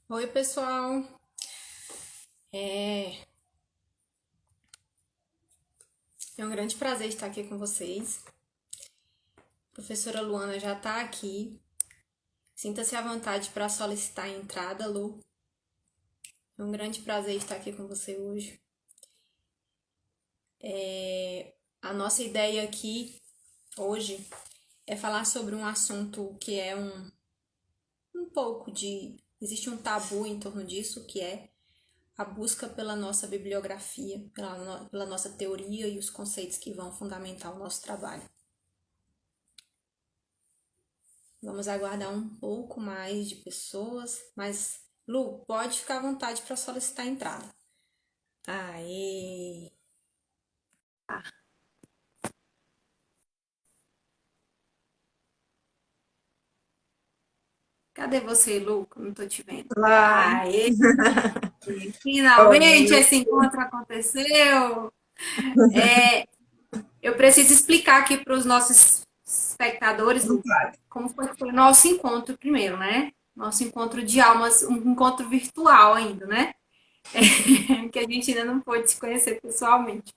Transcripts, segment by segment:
Oi, pessoal. É, é um grande prazer estar aqui com vocês. A professora Luana já está aqui. Sinta-se à vontade para solicitar a entrada, Lu. É um grande prazer estar aqui com você hoje. A nossa ideia aqui hoje é falar sobre um assunto que é um pouco de. Existe um tabu em torno disso, que é a busca pela nossa bibliografia, pela nossa teoria e os conceitos que vão fundamentar o nosso trabalho. Vamos aguardar um pouco mais de pessoas, mas Lu, pode ficar à vontade para solicitar a entrada. Aê! Cadê você, Lu? Que eu não tô te vendo. Olá, Aê! Finalmente oi. esse encontro aconteceu! Eu preciso explicar aqui para os nossos espectadores, Lu, como foi que foi o nosso encontro primeiro, né? Nosso encontro de almas, um encontro virtual ainda, né? Que a gente ainda não pôde se conhecer pessoalmente.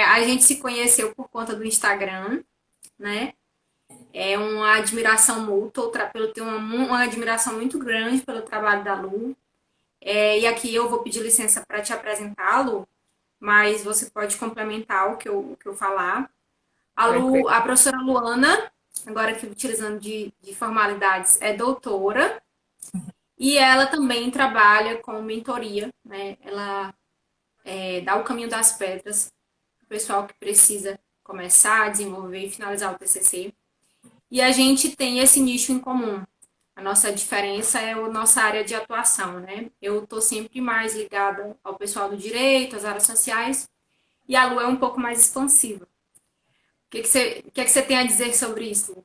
A gente se conheceu por conta do Instagram, né? É uma admiração mútua, eu tenho uma admiração muito grande pelo trabalho da Lu. E aqui eu vou pedir licença para te apresentá-lo, mas você pode complementar o que eu falar. Tranquilo. A professora Luana, agora aqui utilizando de formalidades, é doutora e ela também trabalha com mentoria, né? Ela dá o caminho das pedras para o pessoal que precisa começar, desenvolver e finalizar o TCC. E a gente tem esse nicho em comum. A nossa diferença é a nossa área de atuação, né? Eu estou sempre mais ligada ao pessoal do direito, às áreas sociais, e a Lu é um pouco mais expansiva. O que você tem a dizer sobre isso?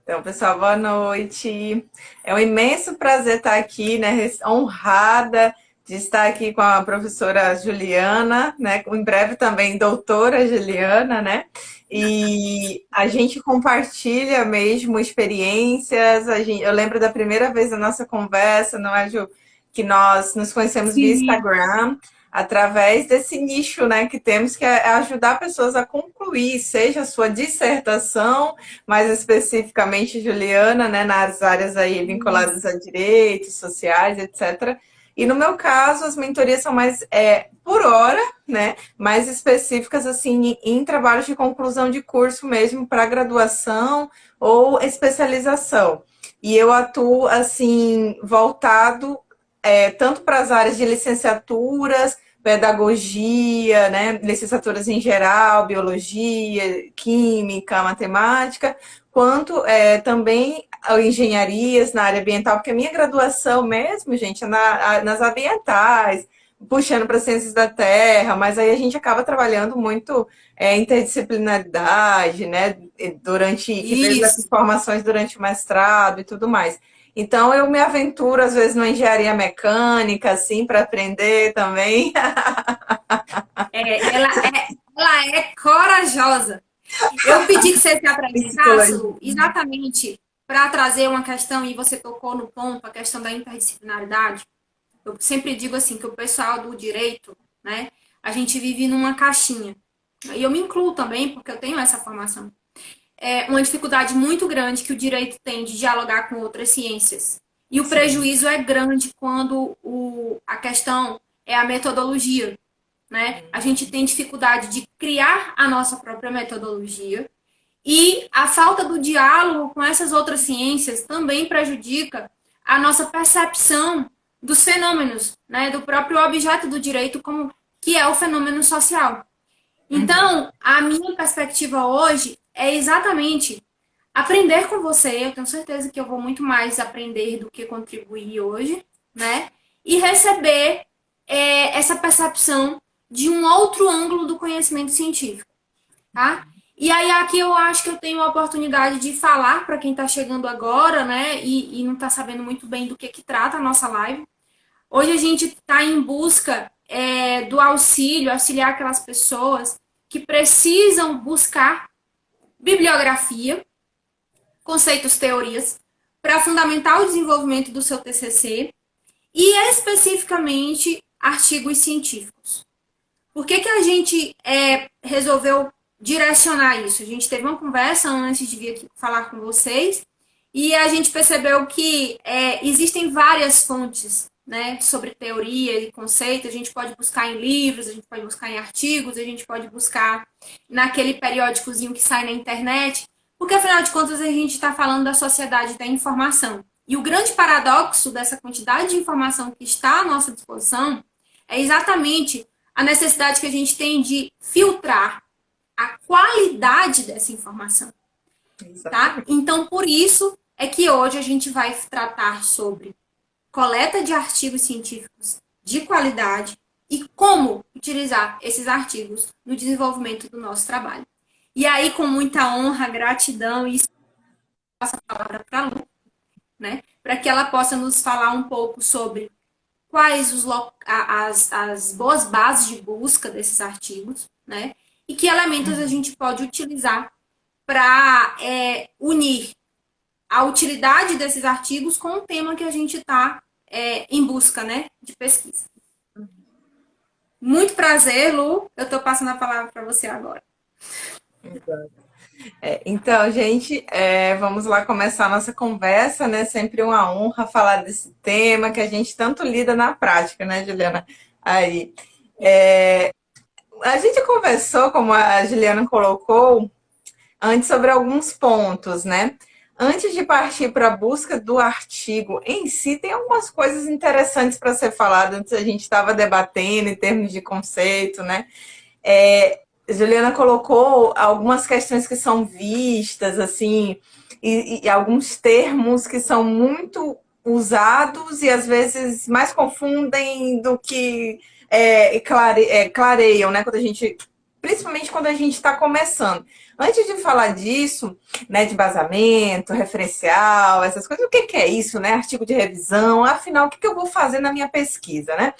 Então, pessoal, boa noite. É um imenso prazer estar aqui, né? Honrada de estar aqui com a professora Juliana, né? Em breve também doutora Juliana, né? E a gente compartilha mesmo experiências. Eu lembro da primeira vez da nossa conversa, não é, Ju? Que nós nos conhecemos via Sim, Instagram, através desse nicho, né, que temos que é ajudar pessoas a concluir, seja a sua dissertação, mais especificamente Juliana, né, nas áreas aí vinculadas a direitos sociais, etc. E no meu caso, as mentorias são mais por hora, né, mais específicas assim em trabalhos de conclusão de curso mesmo para graduação ou especialização. E eu atuo assim voltado tanto para as áreas de licenciaturas, pedagogia, né, licenciaturas em geral, biologia, química, matemática, quanto também engenharias na área ambiental, porque a minha graduação mesmo, gente, é nas ambientais, puxando para ciências da terra, mas aí a gente acaba trabalhando muito interdisciplinaridade, né, que fez essas isso. formações durante o mestrado e tudo mais. Então eu me aventuro às vezes na engenharia mecânica, assim, para aprender também. Ela é corajosa. Eu pedi que você se apresentasse, Psicologia. Lu, exatamente para trazer uma questão, e você tocou no ponto, a questão da interdisciplinaridade. Eu sempre digo assim, que o pessoal do direito, né, a gente vive numa caixinha. E eu me incluo também, porque eu tenho essa formação. É uma dificuldade muito grande que o direito tem de dialogar com outras ciências. E o Sim. prejuízo é grande quando a questão é a metodologia, né? A gente tem dificuldade de criar a nossa própria metodologia e a falta do diálogo com essas outras ciências também prejudica a nossa percepção dos fenômenos, né? Do próprio objeto do direito, como que é o fenômeno social. Uhum. Então, a minha perspectiva hoje é exatamente aprender com você. Eu tenho certeza que eu vou muito mais aprender do que contribuir hoje, né? E receber essa percepção de um outro ângulo do conhecimento científico, tá? E aí aqui eu acho que eu tenho a oportunidade de falar para quem está chegando agora, né? E não está sabendo muito bem do que trata a nossa live. Hoje a gente está em busca do auxílio, auxiliar aquelas pessoas que precisam buscar bibliografia, conceitos, teorias, para fundamentar o desenvolvimento do seu TCC e especificamente artigos científicos. Por que a gente resolveu direcionar isso? A gente teve uma conversa antes de vir aqui falar com vocês e a gente percebeu que existem várias fontes, né, sobre teoria e conceito. A gente pode buscar em livros, a gente pode buscar em artigos, a gente pode buscar naquele periódicozinho que sai na internet, porque afinal de contas a gente está falando da sociedade da informação. E o grande paradoxo dessa quantidade de informação que está à nossa disposição é exatamente a necessidade que a gente tem de filtrar a qualidade dessa informação. Tá? Então, por isso é que hoje a gente vai tratar sobre coleta de artigos científicos de qualidade e como utilizar esses artigos no desenvolvimento do nosso trabalho. E aí, com muita honra, gratidão, e passo a palavra para a Lu, né? Para que ela possa nos falar um pouco sobre quais as boas bases de busca desses artigos, né? E que elementos a gente pode utilizar para unir a utilidade desses artigos com o tema que a gente está em busca, né, de pesquisa. Muito prazer, Lu. Eu estou passando a palavra para você agora. Então, gente, vamos lá começar a nossa conversa, né? Sempre uma honra falar desse tema que a gente tanto lida na prática, né, Juliana? Aí, a gente conversou, como a Juliana colocou, antes sobre alguns pontos, né? Antes de partir para a busca do artigo em si, tem algumas coisas interessantes para ser falado. Antes a gente estava debatendo em termos de conceito, né? Juliana colocou algumas questões que são vistas, assim, e alguns termos que são muito usados e às vezes mais confundem do que clareiam, né? Principalmente quando a gente está começando. Antes de falar disso, né, de embasamento, referencial, essas coisas, o que é isso, né? Artigo de revisão, afinal, o que eu vou fazer na minha pesquisa, né?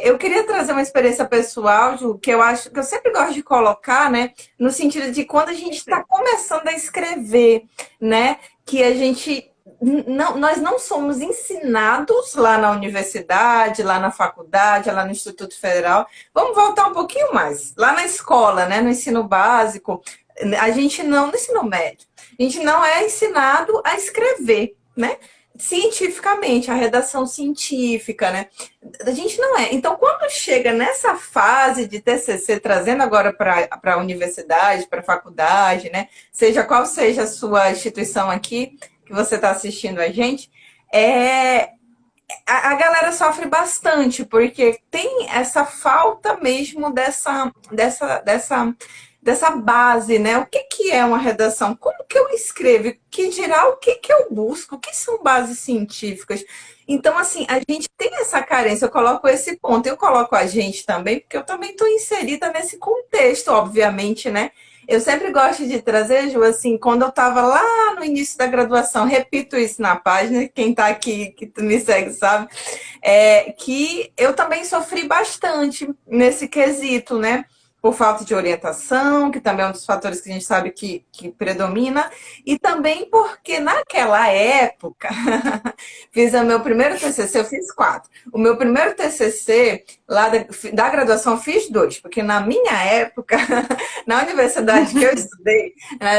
Eu queria trazer uma experiência pessoal, Ju, que eu acho que eu sempre gosto de colocar, né? No sentido de quando a gente está começando a escrever, né? Que a gente nós não somos ensinados lá na universidade, lá na faculdade, lá no Instituto Federal. Vamos voltar um pouquinho mais. Lá na escola, né, no ensino básico, a gente não, no ensino médio, a gente não é ensinado a escrever, né? Cientificamente, a redação científica, né? A gente não é. Então, quando chega nessa fase de TCC, trazendo agora para a universidade, para a faculdade, né? Seja qual seja a sua instituição aqui, que você está assistindo a gente, a galera sofre bastante, porque tem essa falta mesmo dessa base, né? O que é uma redação? Como que eu escrevo? Que dirá o que eu busco? O que são bases científicas? Então, assim, a gente tem essa carência, eu coloco esse ponto, eu coloco a gente também, porque eu também estou inserida nesse contexto, obviamente, né? Eu sempre gosto de trazer, Ju, assim, quando eu estava lá no início da graduação, repito isso na página, quem está aqui, que me segue, sabe? Que eu também sofri bastante nesse quesito, né? Por falta de orientação, que também é um dos fatores que a gente sabe que predomina, e também porque naquela época, fiz o meu primeiro TCC, eu fiz 4. O meu primeiro TCC, lá da graduação, eu fiz 2, porque na minha época, na universidade que eu estudei,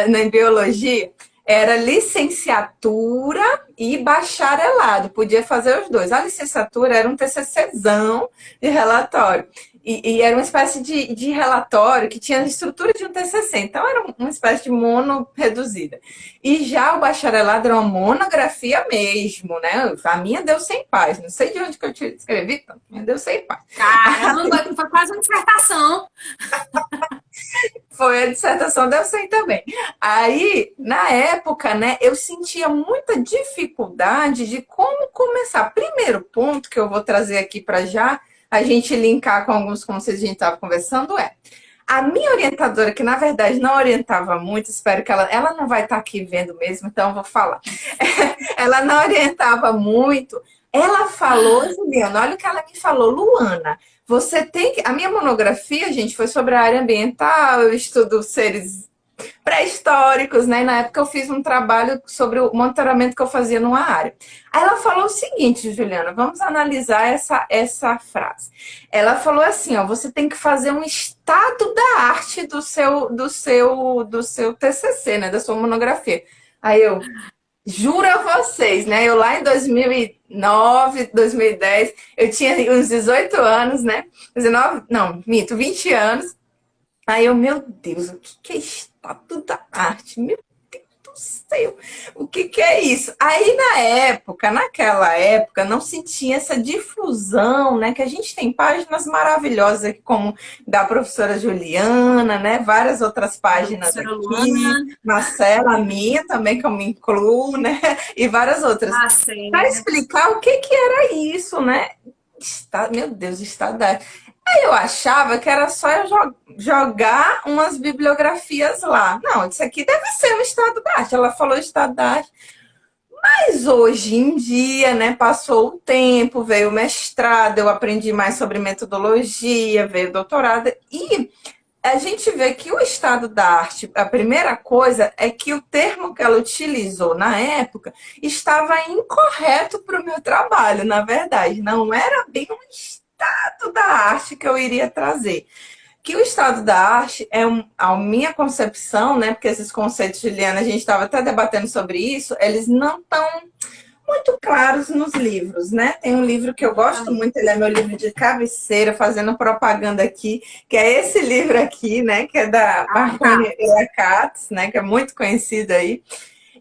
em biologia, era licenciatura e bacharelado, podia fazer os dois. A licenciatura era um TCCzão de relatório. E era uma espécie de relatório que tinha a estrutura de um TCC. Então, era uma espécie de mono reduzida. E já o bacharelado era uma monografia mesmo, né? A minha deu 100 páginas. Não sei de onde que eu te escrevi, a minha deu 100 páginas. Caramba, foi quase uma dissertação. Foi a dissertação, deu 100 também. Aí, na época, né, eu sentia muita dificuldade de como começar. Primeiro ponto que eu vou trazer aqui para já a gente linkar com alguns conceitos que a gente estava conversando a minha orientadora, que na verdade não orientava muito, espero que ela não vai estar aqui vendo mesmo, então eu vou falar. Ela não orientava muito. Ela falou, Juliana, olha o que ela me falou, Luana, você tem que... A minha monografia, gente, foi sobre a área ambiental, eu estudo seres pré-históricos, né? E na época eu fiz um trabalho sobre o monitoramento que eu fazia numa área. Aí ela falou o seguinte, Juliana, vamos analisar essa frase. Ela falou assim, ó, você tem que fazer um estado da arte do seu TCC, né? Da sua monografia. Aí eu, juro a vocês, né? Eu lá em 2009, 2010, eu tinha uns 18 anos, né? 19, não, minto, 20 anos. Aí eu, meu Deus, o que que é estado da arte? Meu Deus do céu, o que que é isso? Aí naquela época, não se tinha essa difusão, né? Que a gente tem páginas maravilhosas aqui, como da professora Juliana, né? Várias outras páginas Professora aqui, Luana. Marcela, a minha também, que eu me incluo, né? E várias outras. Ah, sei. Para explicar o que que era isso, né? Meu Deus, estado da arte. Aí eu achava que era só eu jogar umas bibliografias lá. Não, isso aqui deve ser um estado da arte. Ela falou estado da arte. Mas hoje em dia, né, passou o tempo, veio o mestrado, eu aprendi mais sobre metodologia, veio o doutorado, e a gente vê que o estado da arte, a primeira coisa é que o termo que ela utilizou na época estava incorreto para o meu trabalho, na verdade. Não era bem um estado da arte que eu iria trazer. Que o estado da arte é a minha concepção, né? Porque esses conceitos, Juliana, a gente estava até debatendo sobre isso, eles não estão muito claros nos livros, né? Tem um livro que eu gosto muito, ele é meu livro de cabeceira, fazendo propaganda aqui, que é esse livro aqui, né? Que é da Marconi Katz, né? Que é muito conhecido aí.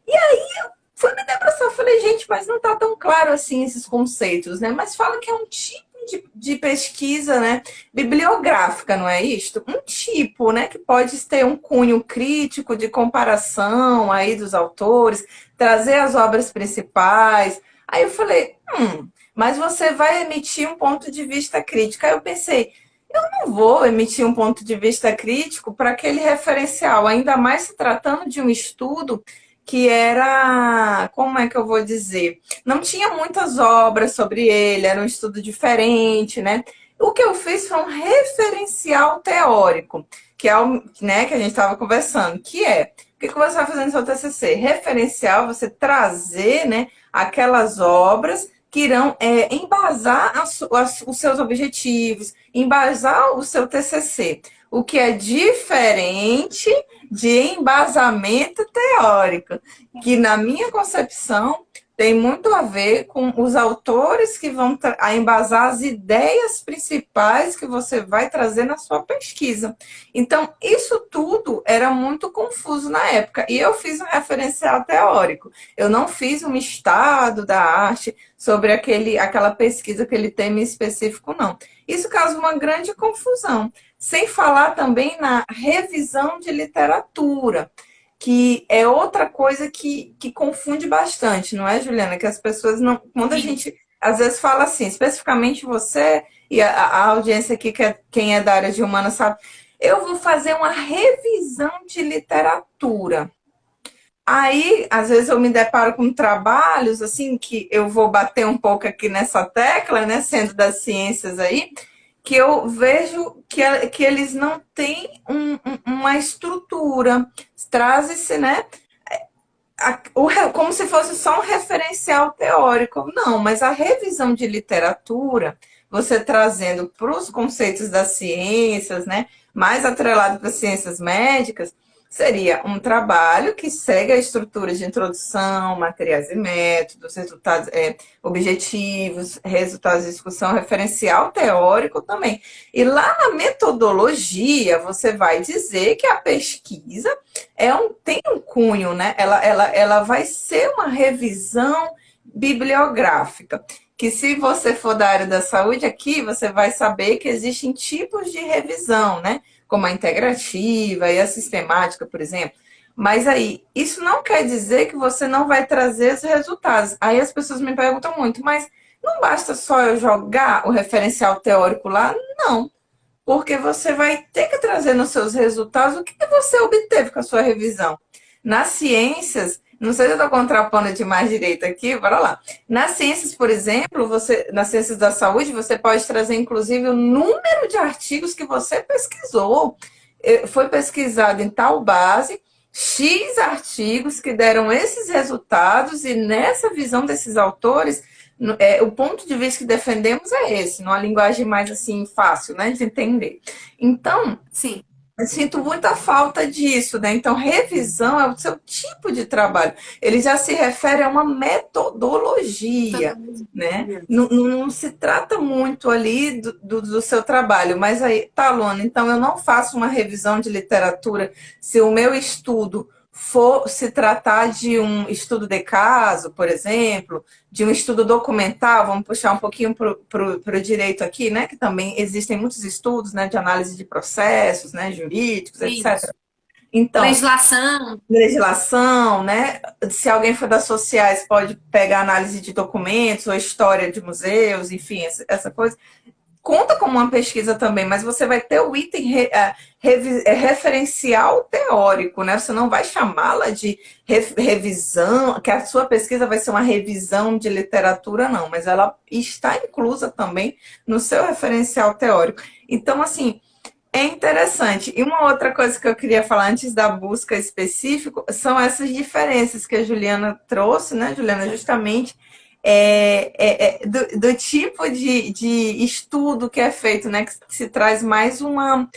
E aí eu fui me debruçar, falei, gente, mas não tá tão claro assim esses conceitos, né? Mas fala que é um tipo de pesquisa, né, bibliográfica, não é isto? Um tipo, né, que pode ter um cunho crítico de comparação aí dos autores, trazer as obras principais. Aí eu falei, mas você vai emitir um ponto de vista crítico. Aí eu pensei, eu não vou emitir um ponto de vista crítico para aquele referencial, ainda mais se tratando de um estudo que era, como é que eu vou dizer? Não tinha muitas obras sobre ele, era um estudo diferente, né? O que eu fiz foi um referencial teórico, que é o, né, que a gente estava conversando, que é, o que você vai fazer no seu TCC? Referencial, você trazer, né, aquelas obras que irão embasar os seus objetivos, embasar o seu TCC. O que é diferente de embasamento teórico, que na minha concepção tem muito a ver com os autores que vão embasar as ideias principais que você vai trazer na sua pesquisa. Então, isso tudo era muito confuso na época. E eu fiz um referencial teórico. Eu não fiz um estado da arte sobre aquela pesquisa, aquele tema específico, não. Isso causa uma grande confusão. Sem falar também na revisão de literatura, que é outra coisa que confunde bastante, não é, Juliana? Que as pessoas não. Quando a gente às vezes fala assim, especificamente você e a audiência aqui, quem é da área de humanas sabe, eu vou fazer uma revisão de literatura. Aí, às vezes, eu me deparo com trabalhos, assim, que eu vou bater um pouco aqui nessa tecla, né, sendo das ciências aí, que eu vejo que eles não têm uma estrutura. Traz-se, né, como se fosse só um referencial teórico. Não, mas a revisão de literatura, você trazendo para os conceitos das ciências, né, mais atrelado para as ciências médicas, seria um trabalho que segue a estrutura de introdução, materiais e métodos, resultados, objetivos, resultados de discussão, referencial teórico também. E lá na metodologia, você vai dizer que a pesquisa tem um cunho, né? Ela vai ser uma revisão bibliográfica. Que se você for da área da saúde aqui, você vai saber que existem tipos de revisão, né? Como a integrativa e a sistemática, por exemplo. Mas aí, isso não quer dizer que você não vai trazer os resultados. Aí as pessoas me perguntam muito, mas não basta só eu jogar o referencial teórico lá? Não, porque você vai ter que trazer nos seus resultados o que você obteve com a sua revisão. Nas ciências, não sei se eu estou contrapondo de mais direita aqui, bora lá. Nas ciências, por exemplo, nas ciências da saúde, você pode trazer, inclusive, o número de artigos que você pesquisou. Foi pesquisado em tal base, X artigos que deram esses resultados, e nessa visão desses autores, o ponto de vista que defendemos é esse, numa linguagem mais assim fácil, né, de entender. Então, Sim. eu sinto muita falta disso, né? Então, revisão é o seu tipo de trabalho. Ele já se refere a uma metodologia, né? Não se trata muito ali do seu trabalho, mas aí, tá, Luana, então eu não faço uma revisão de literatura se o meu estudo for se tratar de um estudo de caso, por exemplo, de um estudo documental, vamos puxar um pouquinho para o direito aqui, né? Que também existem muitos estudos, né, de análise de processos, né, jurídicos, Isso. etc. Então, Legislação. legislação, né? Se alguém for das sociais, pode pegar análise de documentos ou história de museus, enfim, essa coisa conta como uma pesquisa também, mas você vai ter o item referencial teórico, né? Você não vai chamá-la de revisão, que a sua pesquisa vai ser uma revisão de literatura, não, mas ela está inclusa também no seu referencial teórico. Então, assim, é interessante. E uma outra coisa que eu queria falar antes da busca específica são essas diferenças que a Juliana trouxe, né, Juliana, justamente do tipo de estudo que é feito, né, que se traz mais uma,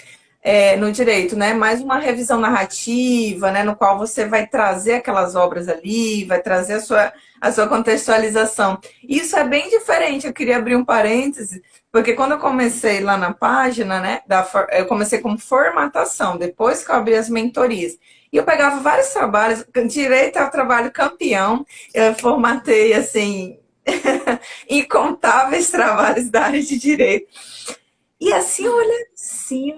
no direito, né, mais uma revisão narrativa, né, no qual você vai trazer aquelas obras ali, vai trazer a sua contextualização. Isso é bem diferente, eu queria abrir um parêntese, porque quando eu comecei lá na página, né, eu comecei como formatação, depois que eu abri as mentorias. E eu pegava vários trabalhos, direito é o trabalho campeão, eu formatei, assim, incontáveis trabalhos da área de direito. E assim, olha assim,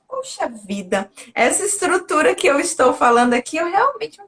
poxa vida, essa estrutura que eu estou falando aqui, eu realmente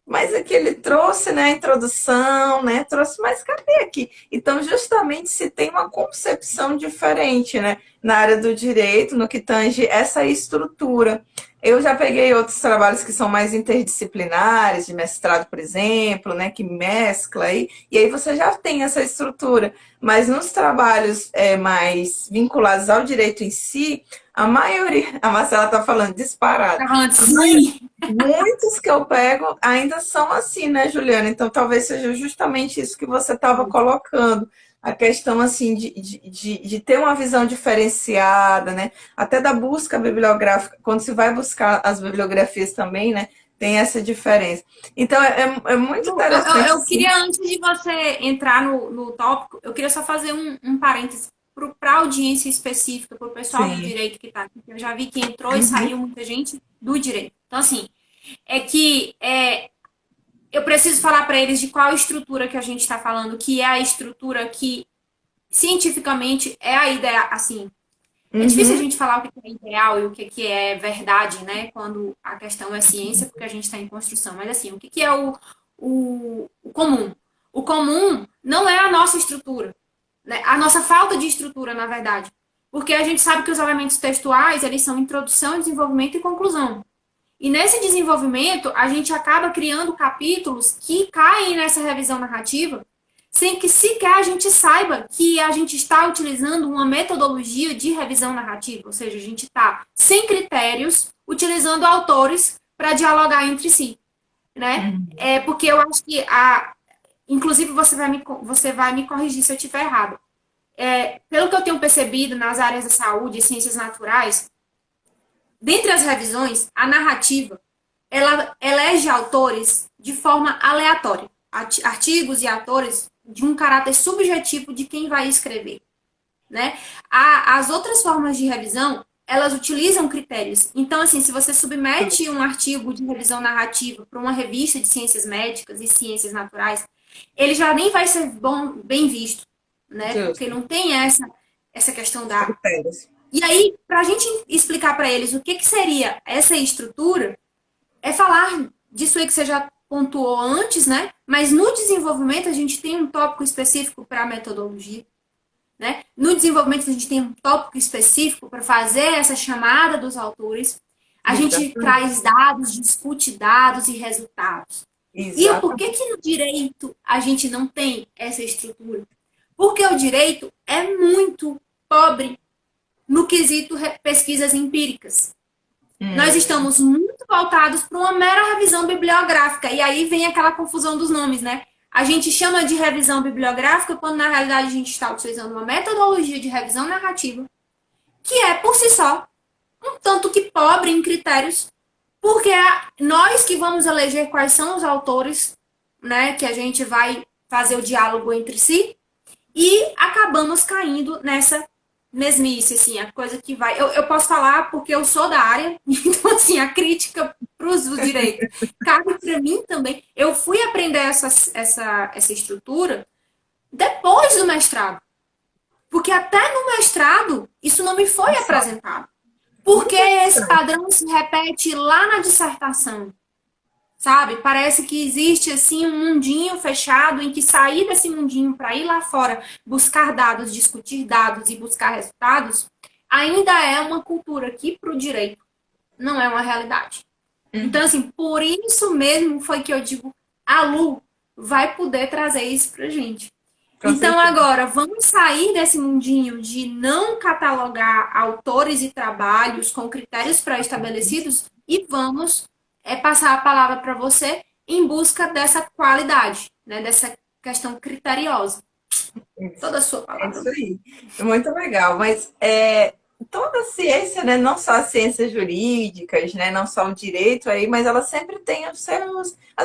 mas aqui ele trouxe, né, a introdução, né, trouxe, mas cadê aqui? Então, justamente se tem uma concepção diferente, né, na área do direito, no que tange essa estrutura. Eu já peguei outros trabalhos que são mais interdisciplinares, de mestrado, por exemplo, né, que mescla aí, e aí você já tem essa estrutura. Mas nos trabalhos mais vinculados ao direito em si, a maioria, a Marcela está falando disparado, Sim. muitos que eu pego ainda são assim, né, Juliana? Então, talvez seja justamente isso que você estava colocando. A questão, assim, de ter uma visão diferenciada, né? Até da busca bibliográfica. Quando se vai buscar as bibliografias também, né? Tem essa diferença. Então, é muito interessante, Eu assim. queria, antes de você entrar no tópico, eu queria só fazer um parênteses para a audiência específica, para o pessoal do Sim. direito que está aqui. Eu já vi que entrou e saiu muita gente do direito. Então, assim, eu preciso falar para eles de qual estrutura que a gente está falando, que é a estrutura que cientificamente é a ideia, assim, é difícil a Uhum. gente falar o que é ideal e o que é verdade, né? Quando a questão é ciência, porque a gente está em construção. Mas assim, o que é o comum? O comum não é a nossa estrutura, né? A nossa falta de estrutura, na verdade. Porque a gente sabe que os elementos textuais, eles são introdução, desenvolvimento e conclusão. E nesse desenvolvimento, a gente acaba criando capítulos que caem nessa revisão narrativa, sem que sequer a gente saiba que a gente está utilizando uma metodologia de revisão narrativa, ou seja, a gente está sem critérios, utilizando autores para dialogar entre si, né? Porque eu acho que inclusive você vai me corrigir se eu estiver errado. Pelo que eu tenho percebido nas áreas da saúde e ciências naturais, dentre as revisões, a narrativa ela elege autores de forma aleatória, artigos e autores de um caráter subjetivo de quem vai escrever, né? As outras formas de revisão, elas utilizam critérios. Então, assim, se você submete um artigo de revisão narrativa para uma revista de ciências médicas e ciências naturais, ele já nem vai ser bem visto, né? Porque Justo. não tem essa questão da. Critérios. E aí, para a gente explicar para eles o que seria essa estrutura, é falar disso aí que você já pontuou antes, né? Mas no desenvolvimento a gente tem um tópico específico para a metodologia, né? No desenvolvimento a gente tem um tópico específico para fazer essa chamada dos autores. A gente Exatamente. traz dados, discute dados e resultados. E o porquê Exatamente. que no direito a gente não tem essa estrutura? Porque o direito é muito pobre no quesito pesquisas empíricas. Nós estamos muito voltados para uma mera revisão bibliográfica. E aí vem aquela confusão dos nomes, né? A gente chama de revisão bibliográfica quando na realidade a gente está utilizando uma metodologia de revisão narrativa que é, por si só, um tanto que pobre em critérios, porque é nós que vamos eleger quais são os autores, né, que a gente vai fazer o diálogo entre si, e acabamos caindo nessa mesmice, assim, a coisa que vai... Eu posso falar porque eu sou da área, então, assim, a crítica para os direitos cabe para mim também. Eu fui aprender essa estrutura depois do mestrado, porque até no mestrado isso não me foi apresentado. Porque esse padrão se repete lá na dissertação, sabe? Parece que existe assim um mundinho fechado em que sair desse mundinho para ir lá fora, buscar dados, discutir dados e buscar resultados, ainda é uma cultura que para o direito não é uma realidade. Então, assim, por isso mesmo foi que eu digo, a Lu vai poder trazer isso pra gente. Então, agora, vamos sair desse mundinho de não catalogar autores e trabalhos com critérios pré-estabelecidos e vamos passar a palavra para você em busca dessa qualidade, né? Dessa questão criteriosa. Toda a sua palavra. É isso aí. Muito legal. Mas toda a ciência, né? Não só as ciências jurídicas, né? Não só o direito aí, mas ela sempre tem as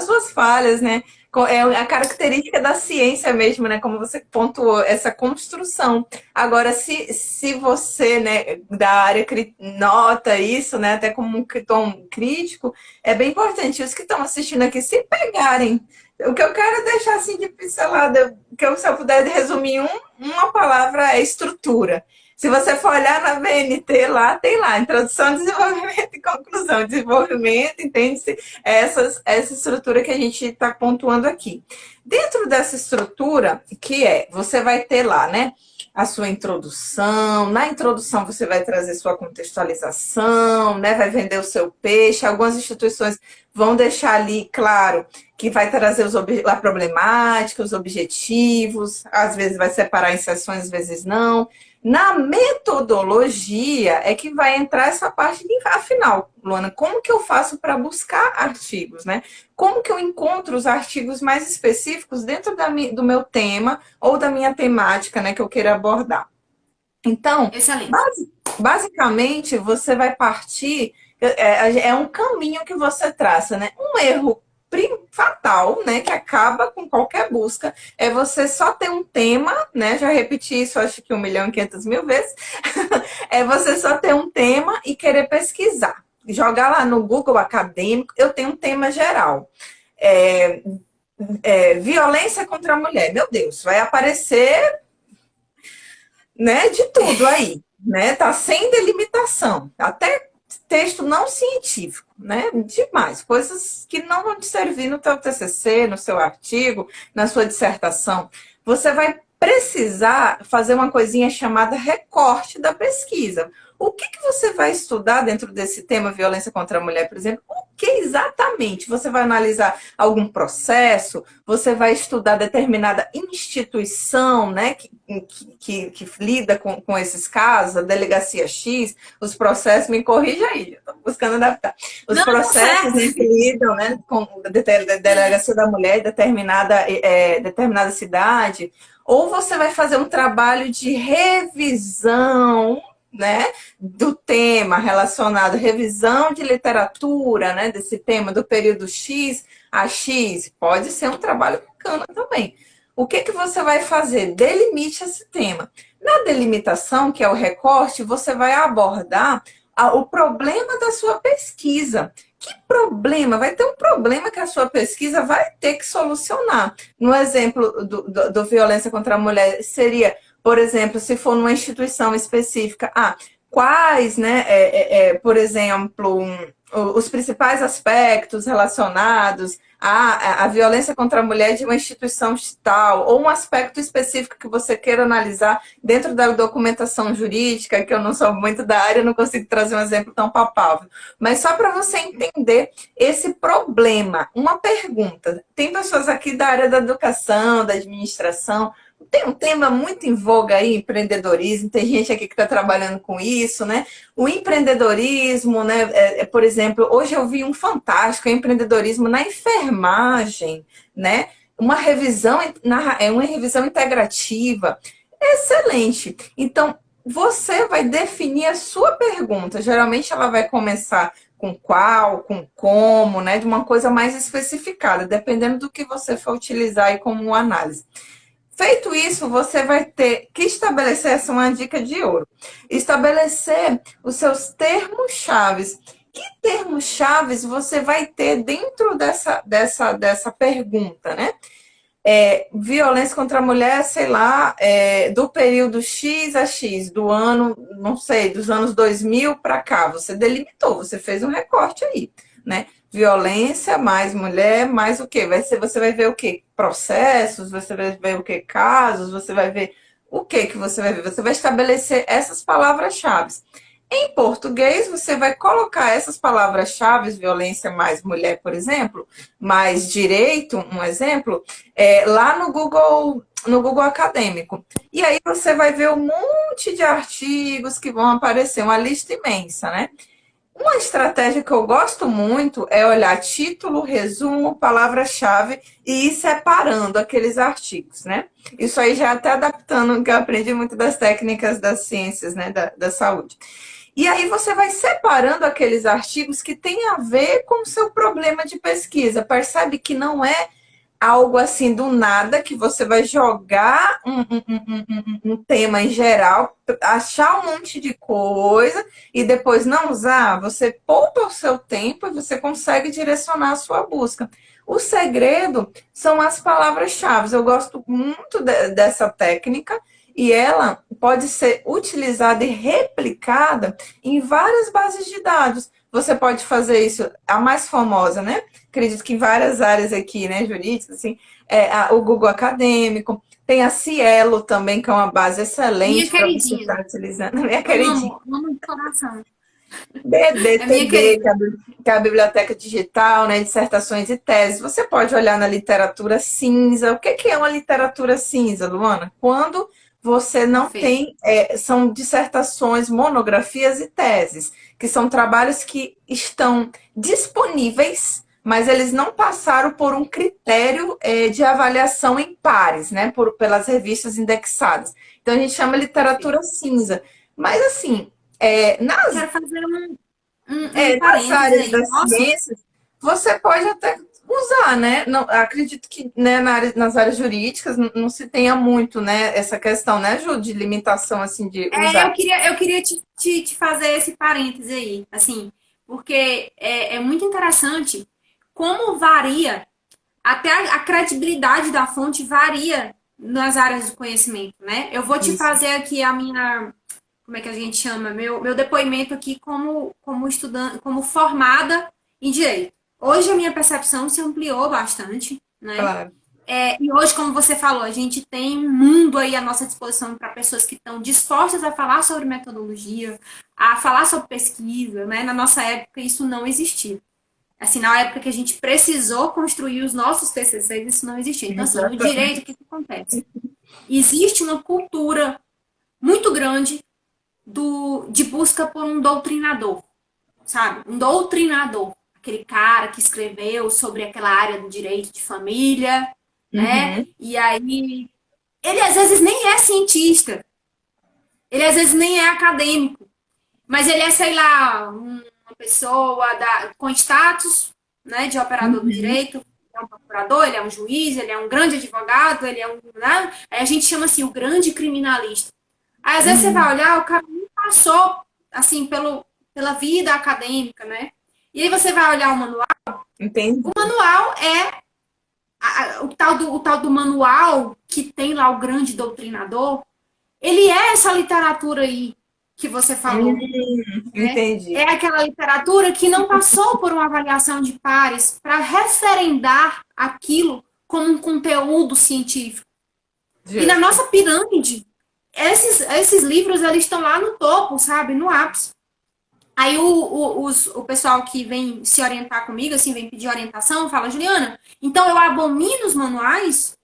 suas falhas, né? É a característica da ciência mesmo, né? Como você pontuou, essa construção. Agora, se você, né, da área nota isso, né? Até como um tom crítico, é bem importante os que estão assistindo aqui se pegarem. O que eu quero deixar assim de pincelada, se eu puder resumir uma palavra, é estrutura. Se você for olhar na BNT, lá tem lá, introdução, desenvolvimento e conclusão. Desenvolvimento, entende-se essa estrutura que a gente está pontuando aqui. Dentro dessa estrutura, você vai ter lá, né, a sua introdução. Na introdução você vai trazer sua contextualização, né, vai vender o seu peixe. Algumas instituições vão deixar ali, claro, que vai trazer a problemática, os objetivos, às vezes vai separar em sessões, às vezes não. Na metodologia é que vai entrar essa parte de, afinal, Luana, como que eu faço para buscar artigos, né? Como que eu encontro os artigos mais específicos dentro do meu tema ou da minha temática, né, que eu queira abordar? Então, basicamente, você vai partir, é um caminho que você traça, né? Um erro fatal, né, que acaba com qualquer busca, é você só ter um tema, né, já repeti isso acho que 1.500.000 vezes, é você só ter um tema e querer pesquisar, jogar lá no Google acadêmico, eu tenho um tema geral, violência contra a mulher, meu Deus, vai aparecer, né, de tudo aí, né, tá sem delimitação, até texto não científico, né? Demais. Coisas que não vão te servir no teu TCC, no seu artigo, na sua dissertação. Você vai precisar fazer uma coisinha chamada recorte da pesquisa. O que você vai estudar dentro desse tema violência contra a mulher, por exemplo? O que exatamente? Você vai analisar algum processo? Você vai estudar determinada instituição, né, que lida com esses casos, a delegacia X, os processos, me corrija aí, estou buscando adaptar. Os processos, né, que lidam, né, com a delegacia da mulher em determinada cidade. Ou você vai fazer um trabalho de revisão, né, do tema relacionado, revisão de literatura, né, desse tema do período X a X, pode ser um trabalho bacana também. O que você vai fazer? Delimite esse tema. Na delimitação, que é o recorte, você vai abordar o problema da sua pesquisa. Que problema? Vai ter um problema que a sua pesquisa vai ter que solucionar. No exemplo do violência contra a mulher, seria... Por exemplo, se for numa instituição específica, quais, né, por exemplo, os principais aspectos relacionados à violência contra a mulher de uma instituição tal, ou um aspecto específico que você queira analisar dentro da documentação jurídica, que eu não sou muito da área, eu não consigo trazer um exemplo tão palpável. Mas só para você entender esse problema, uma pergunta. Tem pessoas aqui da área da educação, da administração, Tem um tema muito em voga aí, empreendedorismo, tem gente aqui que está trabalhando com isso, né? O empreendedorismo, né? Por exemplo, hoje eu vi um fantástico empreendedorismo na enfermagem, né? Uma revisão integrativa. Excelente. Então, você vai definir a sua pergunta. Geralmente ela vai começar com qual, com como, né? De uma coisa mais especificada, dependendo do que você for utilizar aí como uma análise. Feito isso, você vai ter que estabelecer, essa é uma dica de ouro, estabelecer os seus termos-chaves. Que termos-chaves você vai ter dentro dessa pergunta, né? Violência contra a mulher, sei lá, do período X a X, do ano, não sei, dos anos 2000 para cá. Você delimitou, você fez um recorte aí, né? Violência, mais mulher, mais o quê? Você vai ver o quê? Processos, você vai ver o quê? Casos, você vai ver o que você vai ver? Você vai estabelecer essas palavras-chave. Em português, você vai colocar essas palavras-chave, violência mais mulher, por exemplo, mais direito, um exemplo, lá no Google Acadêmico. E aí você vai ver um monte de artigos que vão aparecer, uma lista imensa, né? Uma estratégia que eu gosto muito é olhar título, resumo, palavra-chave e ir separando aqueles artigos, né? Isso aí já até adaptando, que eu aprendi muito das técnicas das ciências, né, da saúde. E aí você vai separando aqueles artigos que têm a ver com o seu problema de pesquisa. Percebe que não é algo assim do nada, que você vai jogar um tema em geral, achar um monte de coisa e depois não usar. Você poupa o seu tempo e você consegue direcionar a sua busca. O segredo são as palavras-chave. Eu gosto muito dessa técnica e ela pode ser utilizada e replicada em várias bases de dados. Você pode fazer isso, a mais famosa, né? Acredito que em várias áreas aqui, né, jurídicas, assim, o Google Acadêmico, tem a Cielo também, que é uma base Minha excelente para você queridinha. estar utilizando. Minha queridinha. Amo de coração. É minha BDTD, querida. que é a Biblioteca Digital, né, dissertações e teses. Você pode olhar na literatura cinza. O que é uma literatura cinza, Luana? Quando você não Perfeito. tem, são dissertações, monografias e teses, que são trabalhos que estão disponíveis, mas eles não passaram por um critério, de avaliação em pares, né, pelas revistas indexadas. Então a gente chama Perfeito. literatura cinza. Mas assim, Quero fazer um nas parênteses áreas aí. das Posso? ciências, você pode até usar, né? Não, acredito que, né, nas áreas jurídicas não se tenha muito, né, essa questão, né, Ju, de limitação, assim, de usar. Eu queria te fazer esse parêntese aí, assim, porque é muito interessante como varia, até a credibilidade da fonte varia nas áreas do conhecimento, né? Eu vou te Isso. fazer aqui a minha, como é que a gente chama? Meu depoimento aqui como estudante, como formada em direito. Hoje a minha percepção se ampliou bastante, né? Claro. E hoje, como você falou, a gente tem um mundo aí à nossa disposição para pessoas que estão dispostas a falar sobre metodologia, a falar sobre pesquisa, né? Na nossa época isso não existia. Assim, na época que a gente precisou construir os nossos TCCs, isso não existia. Então, assim, no direito, o Exatamente. que acontece? Existe uma cultura muito grande de busca por um doutrinador, sabe? Um doutrinador. Aquele cara que escreveu sobre aquela área do direito de família, né? Uhum. E aí, ele às vezes nem é cientista, ele às vezes nem é acadêmico, mas ele é, sei lá, uma pessoa com status, né, de operador do Uhum. direito, é um procurador, ele é um juiz, ele é um grande advogado, ele é um, né? Aí a gente chama assim o grande criminalista. Aí às vezes você vai Uhum. olhar, o cara não passou assim pela vida acadêmica, né? E aí você vai olhar Entendi. o manual é o tal do manual que tem lá o grande doutrinador, ele é essa literatura aí que você falou, né? Entendi. É aquela literatura que não passou por uma avaliação de pares para referendar aquilo como um conteúdo científico. E na Justo. nossa pirâmide, esses livros eles estão lá no topo, sabe? No ápice. Aí o pessoal que vem se orientar comigo, assim, vem pedir orientação, fala, Juliana, então eu abomino os manuais?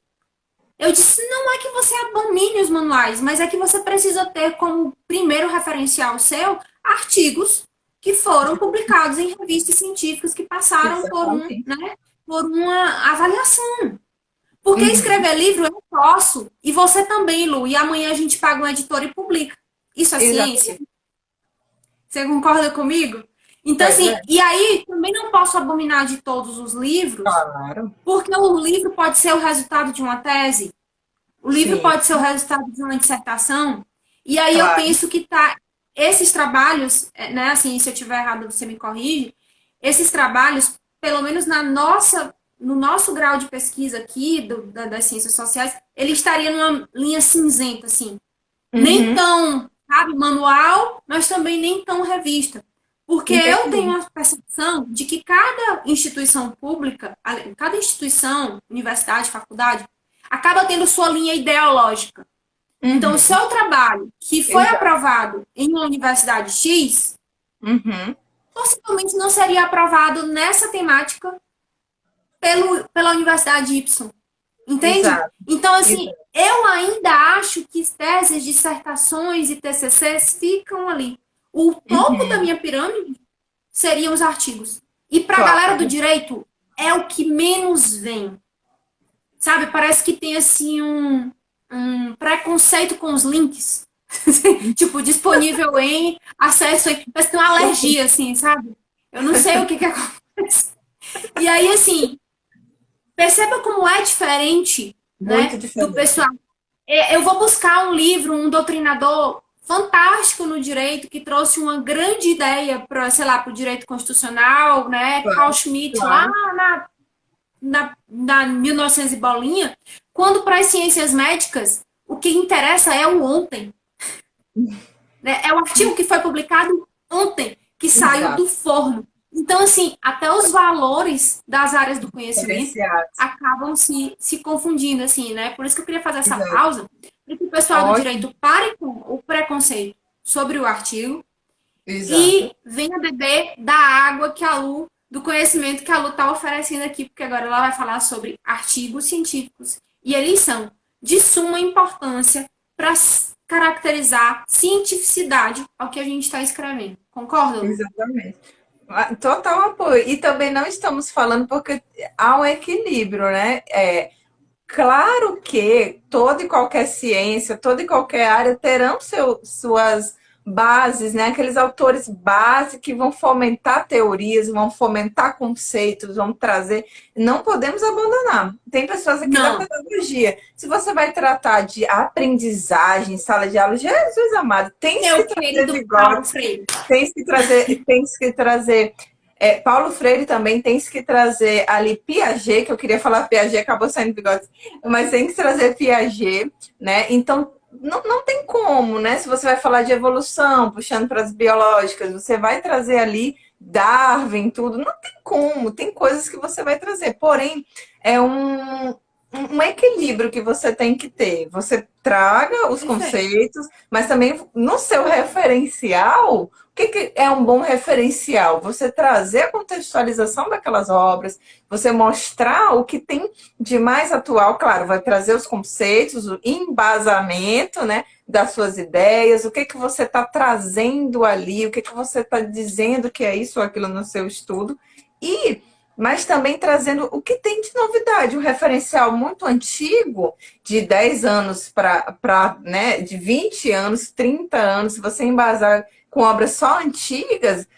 Eu disse, não é que você abomine os manuais, mas é que você precisa ter como primeiro referencial seu artigos que foram publicados em revistas científicas que passaram por Exatamente. né, por uma avaliação. Porque Uhum. escrever livro eu posso, e você também, Lu, e amanhã a gente paga um editor e publica. Isso é ciência? Exatamente. Você concorda comigo? Então, Pois é, assim, e aí também não posso abominar de todos os livros, claro. porque o livro pode ser o resultado de uma tese, o livro Sim, pode ser o resultado de uma dissertação, e aí eu claro. penso que esses trabalhos, né, assim, se eu estiver errado, você me corrige, esses trabalhos, pelo menos no nosso grau de pesquisa aqui, das ciências sociais, ele estaria numa linha cinzenta, assim, nem Uhum. tão, sabe, manual, mas também nem tão revista. Porque eu tenho Entendi. a percepção de que cada instituição pública, cada instituição, universidade, faculdade, acaba tendo sua linha ideológica. Então, o Uhum. seu trabalho, que foi Exato. aprovado em uma universidade X, Uhum. possivelmente não seria aprovado nessa temática pela universidade Y. Entende? Exato. Então, assim, Exato. eu ainda acho que teses, dissertações e TCCs ficam ali. O topo da Uhum. minha pirâmide seriam os artigos. E para a galera do Claro. direito, é o que menos vem. Sabe? Parece que tem, assim, um preconceito com os links. Tipo, disponível em acesso em. Parece que tem uma alergia, assim, sabe? Eu não sei o que acontece. E aí, assim, perceba como é diferente, Muito né, do diferente. pessoal. Eu vou buscar um livro, um doutrinador fantástico no direito que trouxe uma grande ideia para, sei lá, para o direito constitucional, né, Carl Claro. Schmitt lá Claro. na 1900 e bolinha, quando para as ciências médicas o que interessa é o ontem, né? É o artigo que foi publicado ontem, que saiu Exato. do forno. Então, assim, até os valores das áreas do conhecimento Diferenciados. acabam se confundindo, assim, né? Por isso que eu queria fazer essa Exato. pausa, para que o pessoal do Ótimo. direito pare com o preconceito sobre o artigo Exato. e venha beber da água que a Lu, do conhecimento que a Lu está oferecendo aqui, porque agora ela vai falar sobre artigos científicos. E eles são de suma importância para caracterizar cientificidade ao que a gente está escrevendo. Concorda, Lu? Exatamente. Total apoio. E também não estamos falando porque há um equilíbrio, né? Claro que toda e qualquer ciência, toda e qualquer área terão suas bases, né? Aqueles autores base que vão fomentar teorias, vão fomentar conceitos, vão trazer. Não podemos abandonar. Tem pessoas aqui da Não. pedagogia. Se você vai tratar de aprendizagem, sala de aula, Jesus amado, tem que Meu trazer querido Paulo Vygotsky, Freire. tem que trazer Paulo Freire também tem que trazer ali Piaget, que eu queria falar Piaget, acabou saindo bigode, mas tem que trazer Piaget, né? Então, não tem como, né? Se você vai falar de evolução, puxando para as biológicas, você vai trazer ali Darwin, tudo, não tem como, tem coisas que você vai trazer, porém, é um equilíbrio que você tem que ter. Você traga os Perfeito. conceitos, mas também no seu referencial, o que é um bom referencial? Você trazer a contextualização daquelas obras, você mostrar o que tem de mais atual, claro, vai trazer os conceitos, o embasamento, né, das suas ideias, o que você está trazendo ali, o que você está dizendo que é isso ou aquilo no seu estudo, e mas também trazendo o que tem de novidade, um referencial muito antigo, de 10 anos para, né, de 20 anos, 30 anos, se você embasar com obras só antigas,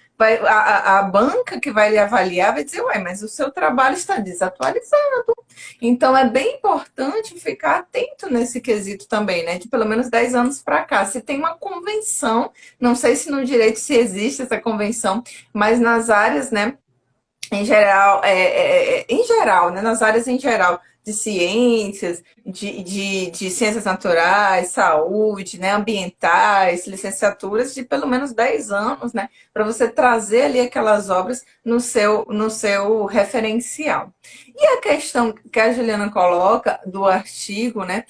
a banca que vai lhe avaliar vai dizer, ué, mas o seu trabalho está desatualizado. Então é bem importante ficar atento nesse quesito também, né? De pelo menos 10 anos para cá. Se tem uma convenção, não sei se no direito se existe essa convenção, mas nas áreas, né? Em geral, né, nas áreas em geral de ciências, de ciências naturais, saúde, né, ambientais, licenciaturas de pelo menos 10 anos, né, para você trazer ali aquelas obras no seu referencial. E a questão que a Juliana coloca do artigo, né,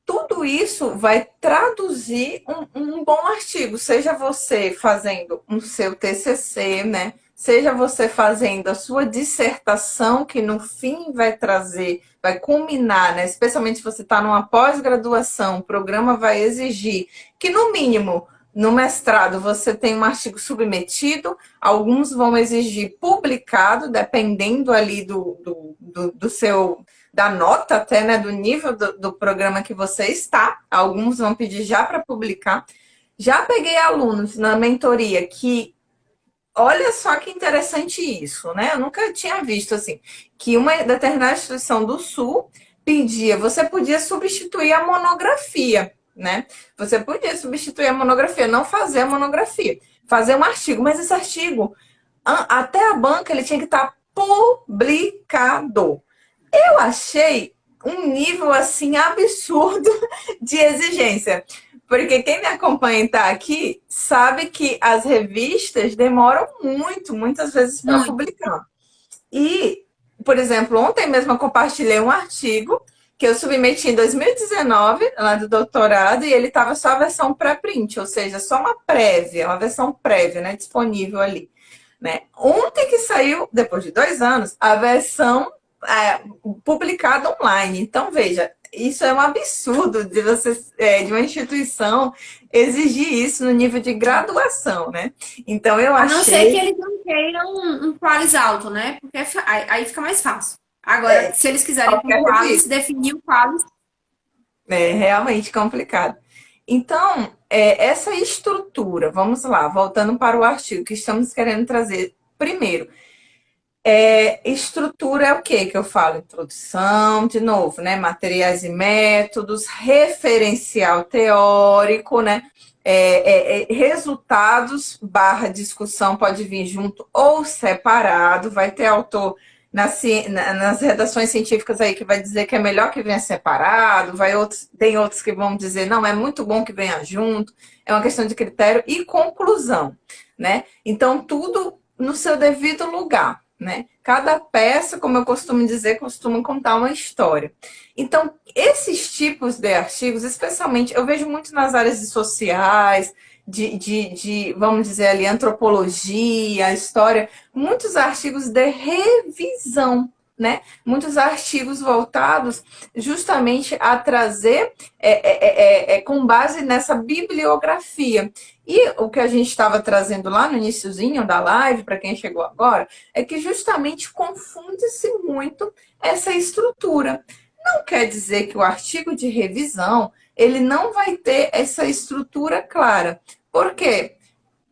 tudo isso vai traduzir um bom artigo, seja você fazendo um seu TCC, né? seja você fazendo a sua dissertação, que no fim vai trazer, vai culminar, né? Especialmente se você está numa pós-graduação, o programa vai exigir que, no mínimo, no mestrado, você tem um artigo submetido, alguns vão exigir publicado, dependendo ali do seu, da nota até, né, do nível do programa que você está. Alguns vão pedir já para publicar. Já peguei alunos na mentoria que, olha só que interessante isso, né? Eu nunca tinha visto assim, que uma determinada instituição do Sul pedia, você podia substituir a monografia, né? Você podia substituir a monografia, não fazer a monografia, fazer um artigo, mas esse artigo, até a banca, ele tinha que estar publicado. Eu achei um nível assim absurdo de exigência. Porque quem me acompanha e está aqui sabe que as revistas demoram muito, muitas vezes para Muito. publicar. E, por exemplo, ontem mesmo eu compartilhei um artigo que eu submeti em 2019, lá do doutorado, e ele estava só a versão pré-print, ou seja, só uma prévia, uma versão prévia, né, disponível ali. Né? Ontem que saiu, depois de 2 anos, a versão publicada online. Então, veja, isso é um absurdo de você, de uma instituição exigir isso no nível de graduação, né? Então, eu A não ser que achei... eles não queiram um Qualis alto, né? Porque aí fica mais fácil. Agora, se eles quiserem com qualquer Qualis, revista. definir o Qualis. É realmente complicado. Então, essa estrutura, vamos lá, voltando para o artigo que estamos querendo trazer. Primeiro, estrutura é o que eu falo? Introdução, de novo, né? Materiais e métodos, referencial teórico, né? Resultados barra discussão pode vir junto ou separado, vai ter autor nas redações científicas aí que vai dizer que é melhor que venha separado, tem outros que vão dizer, não, é muito bom que venha junto, é uma questão de critério e conclusão, né? Então, tudo no seu devido lugar. Né? Cada peça, como eu costumo dizer, costuma contar uma história. Então, esses tipos de artigos, especialmente, eu vejo muito nas áreas de sociais, vamos dizer ali, antropologia, história, muitos artigos de revisão, né? Muitos artigos voltados justamente a trazer com base nessa bibliografia. E o que a gente estava trazendo lá no iniciozinho da live, para quem chegou agora, é que justamente confunde-se muito essa estrutura. Não quer dizer que o artigo de revisão ele não vai ter essa estrutura clara. Por quê?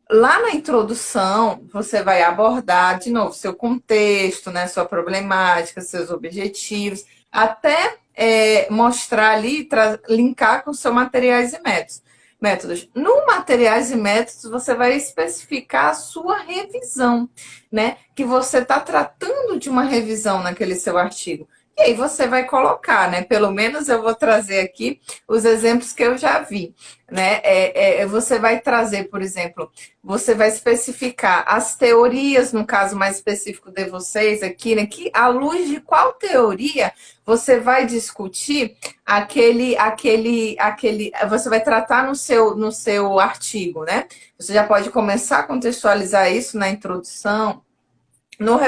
Lá na introdução, você vai abordar, de novo, seu contexto, né, sua problemática, seus objetivos, até mostrar ali, linkar com seus materiais e métodos. No materiais e métodos, você vai especificar a sua revisão, né? Que você está tratando de uma revisão naquele seu artigo. E aí você vai colocar, né? Pelo menos eu vou trazer aqui os exemplos que eu já vi, né? Você vai trazer, por exemplo, você vai especificar as teorias, no caso mais específico de vocês aqui, né? Que à luz de qual teoria você vai discutir você vai tratar no seu artigo, né? Você já pode começar a contextualizar isso na introdução, no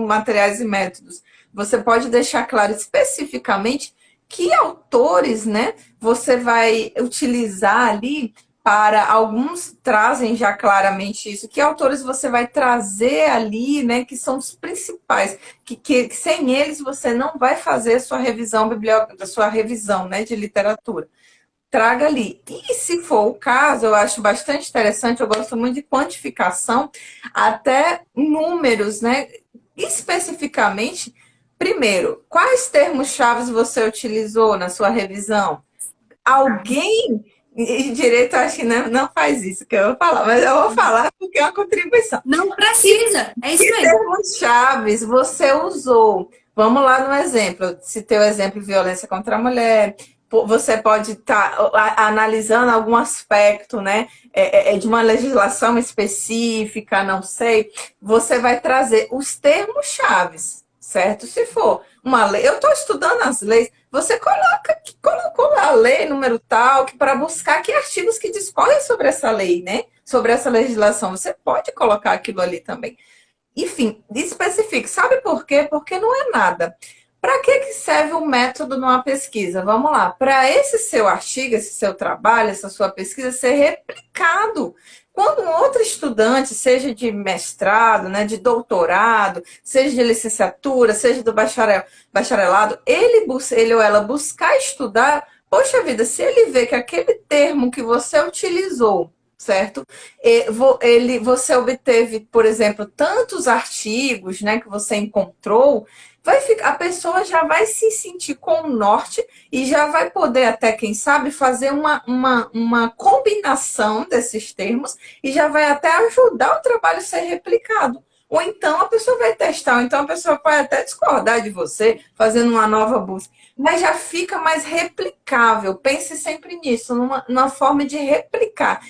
materiais e métodos. Você pode deixar claro especificamente que autores, né, você vai utilizar ali para alguns trazem já claramente isso, que autores você vai trazer ali, né, que são os principais, que sem eles você não vai fazer a sua revisão bibliográfica, sua revisão, né, de literatura. Traga ali. E se for o caso, eu acho bastante interessante, eu gosto muito de quantificação, até números, né, especificamente. Primeiro, quais termos-chave você utilizou na sua revisão? Alguém em direito, acho que não faz isso que eu vou falar, mas eu vou falar porque é uma contribuição. Não precisa, é isso Que mesmo. termos-chave você usou? Vamos lá no exemplo. Se teu exemplo violência contra a mulher, você pode estar analisando algum aspecto, né, de uma legislação específica, não sei. Você vai trazer os termos-chave, certo? Se for uma lei, eu estou estudando as leis, você coloca que colocou lá a lei, número tal, que para buscar que artigos que discorrem sobre essa lei, né? Sobre essa legislação, você pode colocar aquilo ali também. Enfim, especifique. Sabe por quê? Porque não é nada. Para que serve o método numa pesquisa? Vamos lá. Para esse seu artigo, esse seu trabalho, essa sua pesquisa ser replicado. Quando um outro estudante, seja de mestrado, né, de doutorado, seja de licenciatura, seja do bacharelado, ele ou ela buscar estudar, poxa vida, se ele vê que aquele termo que você utilizou, certo? Você obteve, por exemplo, tantos artigos, né, que você encontrou, a pessoa já vai se sentir com o norte e já vai poder até, quem sabe, fazer uma combinação desses termos e já vai até ajudar o trabalho a ser replicado. Ou então a pessoa vai testar, ou então a pessoa vai até discordar de você, fazendo uma nova busca. Mas já fica mais replicável. Pense sempre nisso, numa forma de replicar.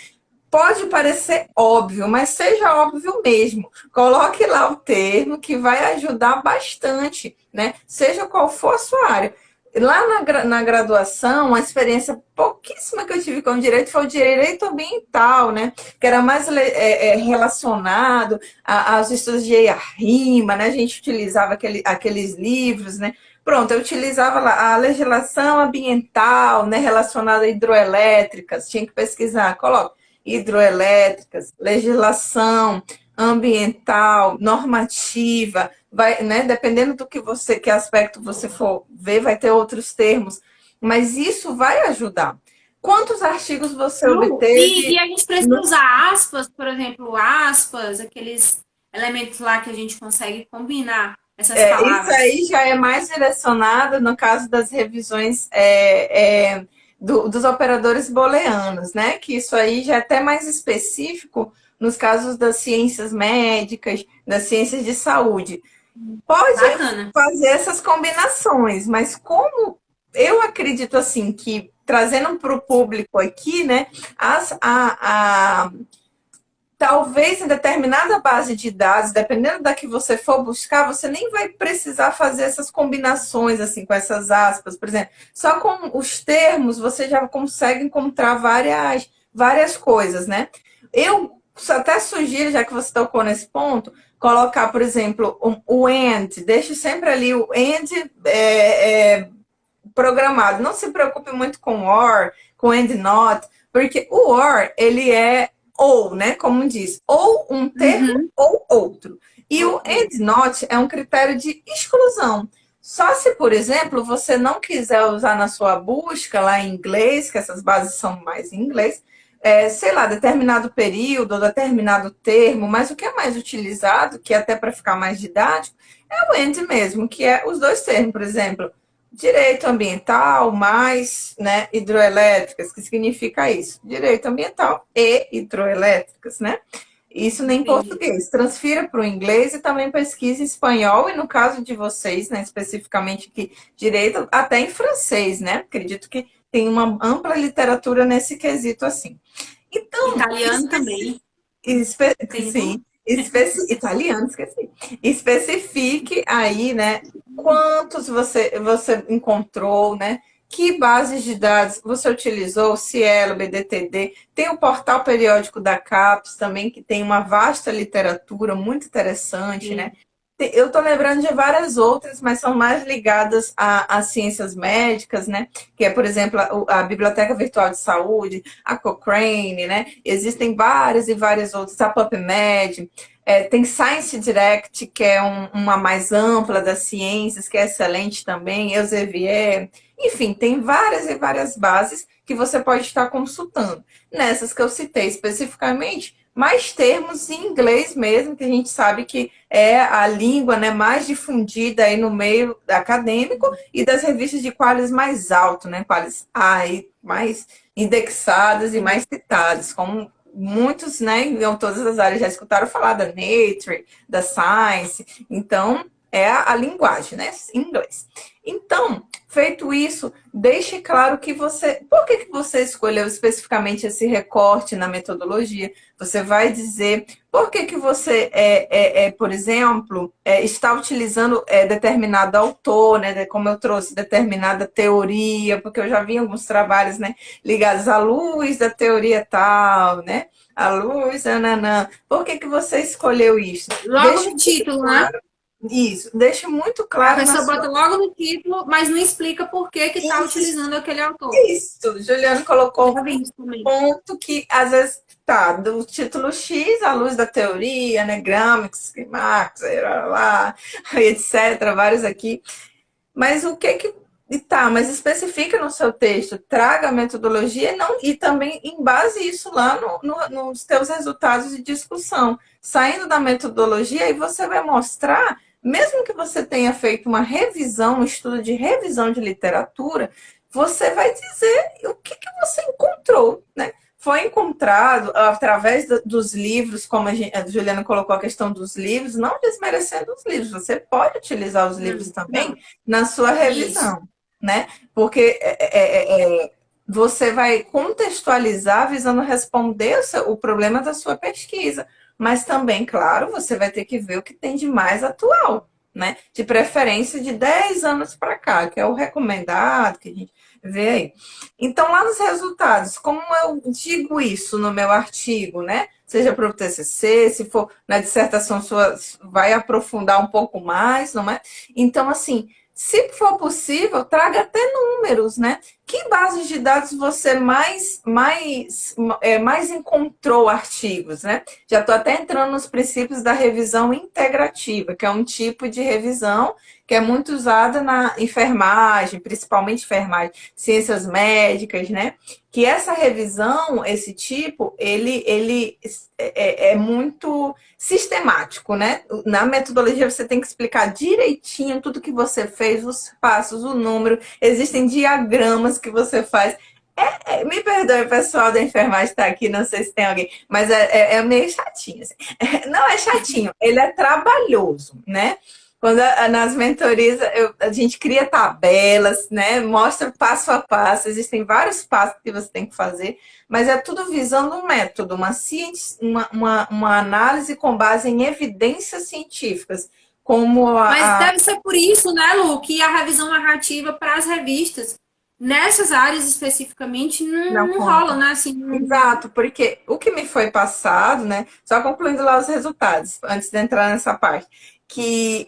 Pode parecer óbvio, mas seja óbvio mesmo. Coloque lá o termo que vai ajudar bastante, né? Seja qual for a sua área. Lá na graduação, uma experiência pouquíssima que eu tive com direito foi o direito ambiental, né? Que era mais relacionado aos estudos de rima, né? A gente utilizava aqueles livros, né? Pronto, eu utilizava lá a legislação ambiental, né? Relacionada a hidroelétricas, tinha que pesquisar, coloca hidroelétricas, legislação ambiental, normativa, vai, né, dependendo do que aspecto você for ver, vai ter outros termos, mas isso vai ajudar. Quantos artigos você obteve? E a gente precisa usar aspas, por exemplo, aspas, aqueles elementos lá que a gente consegue combinar essas Isso palavras. aí já é mais direcionado no caso das revisões dos operadores booleanos, né? Que isso aí já é até mais específico nos casos das ciências médicas, das ciências de saúde. Pode Bacana. fazer essas combinações, mas como eu acredito assim que trazendo para o público aqui, né? Talvez em determinada base de dados, dependendo da que você for buscar, você nem vai precisar fazer essas combinações assim com essas aspas, por exemplo. Só com os termos você já consegue encontrar várias coisas, né? Eu até sugiro, já que você tocou nesse ponto, colocar, por exemplo, o and. Deixe sempre ali o and programado. Não se preocupe muito com or, com and not, porque o or, ele é ou, né, como diz, ou um termo ou outro. E o and not é um critério de exclusão. Só se, por exemplo, você não quiser usar na sua busca lá em inglês, que essas bases são mais em inglês, sei lá, determinado período ou determinado termo, mas o que é mais utilizado, que é até para ficar mais didático, é o and mesmo, que é os dois termos, por exemplo, direito ambiental mais, né, hidroelétricas, que significa isso? Direito ambiental e hidroelétricas, né? Isso nem em português. Transfira para o inglês e também pesquise em espanhol, e no caso de vocês, né, especificamente que direito, até em francês, né? Acredito que tem uma ampla literatura nesse quesito assim. Então, Italiano também. sim, italiano, esqueci. Especifique aí, né? Quantos você encontrou, né? Que bases de dados você utilizou, Cielo, BDTD. Tem o portal periódico da CAPES também, que tem uma vasta literatura muito interessante, né? Eu estou lembrando de várias outras, mas são mais ligadas às ciências médicas, né? Que é, por exemplo, a Biblioteca Virtual de Saúde, a Cochrane, né? Existem várias e várias outras, a PubMed, tem Science Direct, que é uma mais ampla das ciências, que é excelente também, Elsevier. Enfim, tem várias e várias bases que você pode estar consultando. Nessas que eu citei especificamente, mais termos em inglês mesmo, que a gente sabe que é a língua, né, mais difundida aí no meio acadêmico e das revistas de qualis mais alto, né, qualis aí mais indexadas e mais citadas, como muitos, né, em todas as áreas já escutaram falar da Nature, da Science. Então, é a linguagem, né? Em inglês. Então, feito isso, deixe claro que você... Por que que você escolheu especificamente esse recorte na metodologia? Você vai dizer por que que você, por exemplo, está utilizando determinado autor, né? Como eu trouxe, determinada teoria, porque eu já vi alguns trabalhos, né, ligados à luz da teoria tal, né? A luz, nananã. Por que que você escolheu isso? Logo Deixe no muito título, né? claro. Isso, deixe muito A claro na pessoa sua... bota logo no título, mas não explica por que que está Isso, utilizando aquele autor. isso. Juliano colocou Já vi um isso também. ponto que, às vezes, tá, do título X, à luz da teoria, né, Gramsci, Marx, lá, etc., vários aqui. Mas o que que... Tá, mas especifica no seu texto, traga a metodologia e também embase isso lá nos teus resultados de discussão. Saindo da metodologia, aí você vai mostrar, mesmo que você tenha feito uma revisão, um estudo de revisão de literatura, você vai dizer o que que você encontrou, né? Foi encontrado através dos livros, como a Juliana colocou a questão dos livros, não desmerecendo os livros, você pode utilizar os livros Não, também não. na sua Isso. revisão, né? Porque você vai contextualizar visando responder o problema da sua pesquisa, mas também, claro, você vai ter que ver o que tem de mais atual, né? De preferência de 10 anos para cá, que é o recomendado, que a gente vê aí. Então, lá nos resultados, como eu digo isso no meu artigo, né? Seja para o TCC, se for na dissertação sua, vai aprofundar um pouco mais, não é? Então, assim, se for possível, traga até números, né? Que bases de dados você mais encontrou artigos, né? Já estou até entrando nos princípios da revisão integrativa, que é um tipo de revisão que é muito usada na enfermagem, principalmente enfermagem, ciências médicas, né? Que essa revisão, esse tipo, ele é muito sistemático, né? Na metodologia você tem que explicar direitinho tudo que você fez, os passos, o número, existem diagramas que você faz. Me perdoe, o pessoal da enfermagem está aqui, não sei se tem alguém, mas é meio chatinho. Assim. Não é chatinho, ele é trabalhoso, né? Quando nas mentorias a gente cria tabelas, né? Mostra passo a passo, existem vários passos que você tem que fazer, mas é tudo visando um método, uma análise com base em evidências científicas, como Mas deve ser por isso, né, Lu, que a revisão narrativa para as revistas, nessas áreas especificamente, não não rola, conta. né? Assim, Exato, porque o que me foi passado, né? Só concluindo lá os resultados, antes de entrar nessa parte, que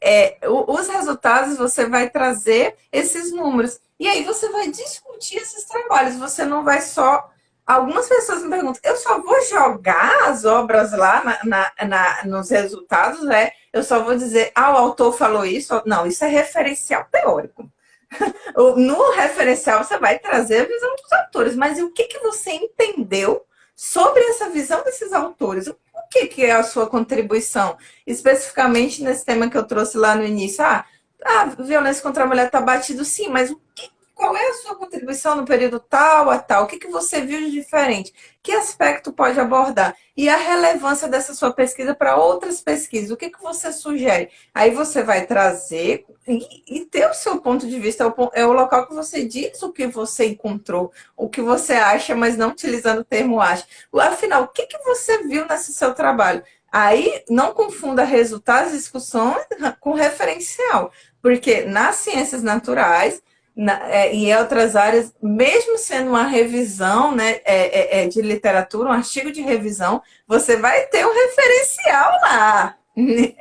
os resultados você vai trazer esses números. E aí você vai discutir esses trabalhos. Você não vai só. Algumas pessoas me perguntam, eu só vou jogar as obras lá nos resultados, né? Eu só vou dizer, o autor falou isso. Não, isso é referencial teórico. No referencial, você vai trazer a visão dos autores, mas e o que, que você entendeu sobre essa visão desses autores? O que, que é a sua contribuição? Especificamente nesse tema que eu trouxe lá no início. A violência contra a mulher está batido, sim, mas qual é a sua contribuição no período tal a tal? O que, que você viu de diferente? Que aspecto pode abordar? E a relevância dessa sua pesquisa para outras pesquisas? O que, que você sugere? Aí você vai trazer e ter o seu ponto de vista. É o local que você diz o que você encontrou, o que você acha, mas não utilizando o termo acha. Afinal, o que, que você viu nesse seu trabalho? Aí, não confunda resultados de discussões com referencial, porque nas ciências naturais e em outras áreas, mesmo sendo uma revisão, né, de literatura, um artigo de revisão, você vai ter um referencial lá.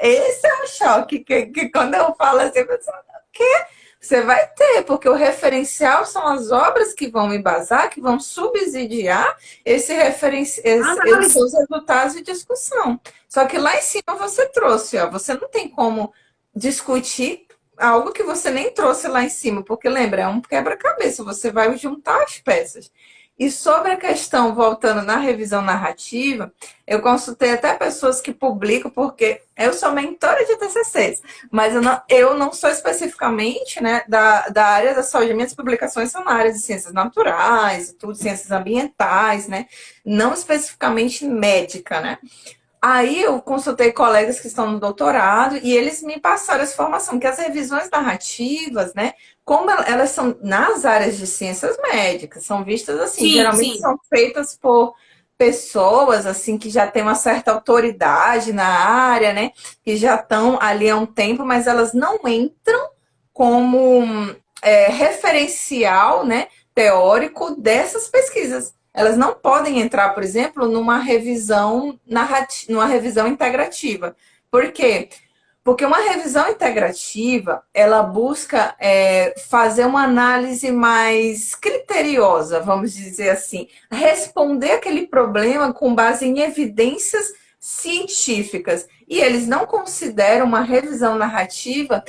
Esse é um choque, que quando eu falo assim, a pessoa, o quê? Você vai ter, porque o referencial são as obras que vão embasar, que vão subsidiar os seus resultados de discussão. Só que lá em cima você trouxe, ó, você não tem como discutir algo que você nem trouxe lá em cima, porque lembra, é um quebra-cabeça, você vai juntar as peças. E sobre a questão, voltando na revisão narrativa, eu consultei até pessoas que publicam, porque eu sou mentora de TCCs, mas eu não sou especificamente, né, da área da saúde. Minhas publicações são na área de ciências naturais, tudo, ciências ambientais, né, não especificamente médica, né. Aí eu consultei colegas que estão no doutorado e eles me passaram essa informação, que as revisões narrativas, né, como elas são nas áreas de ciências médicas, são vistas assim, Sim, geralmente sim. são feitas por pessoas assim que já têm uma certa autoridade na área, né, que já estão ali há um tempo, mas elas não entram como referencial, né, teórico dessas pesquisas. Elas não podem entrar, por exemplo, numa revisão integrativa. Por quê? Porque uma revisão integrativa, ela busca fazer uma análise mais criteriosa, vamos dizer assim, responder aquele problema com base em evidências científicas. E eles não consideram uma revisão narrativa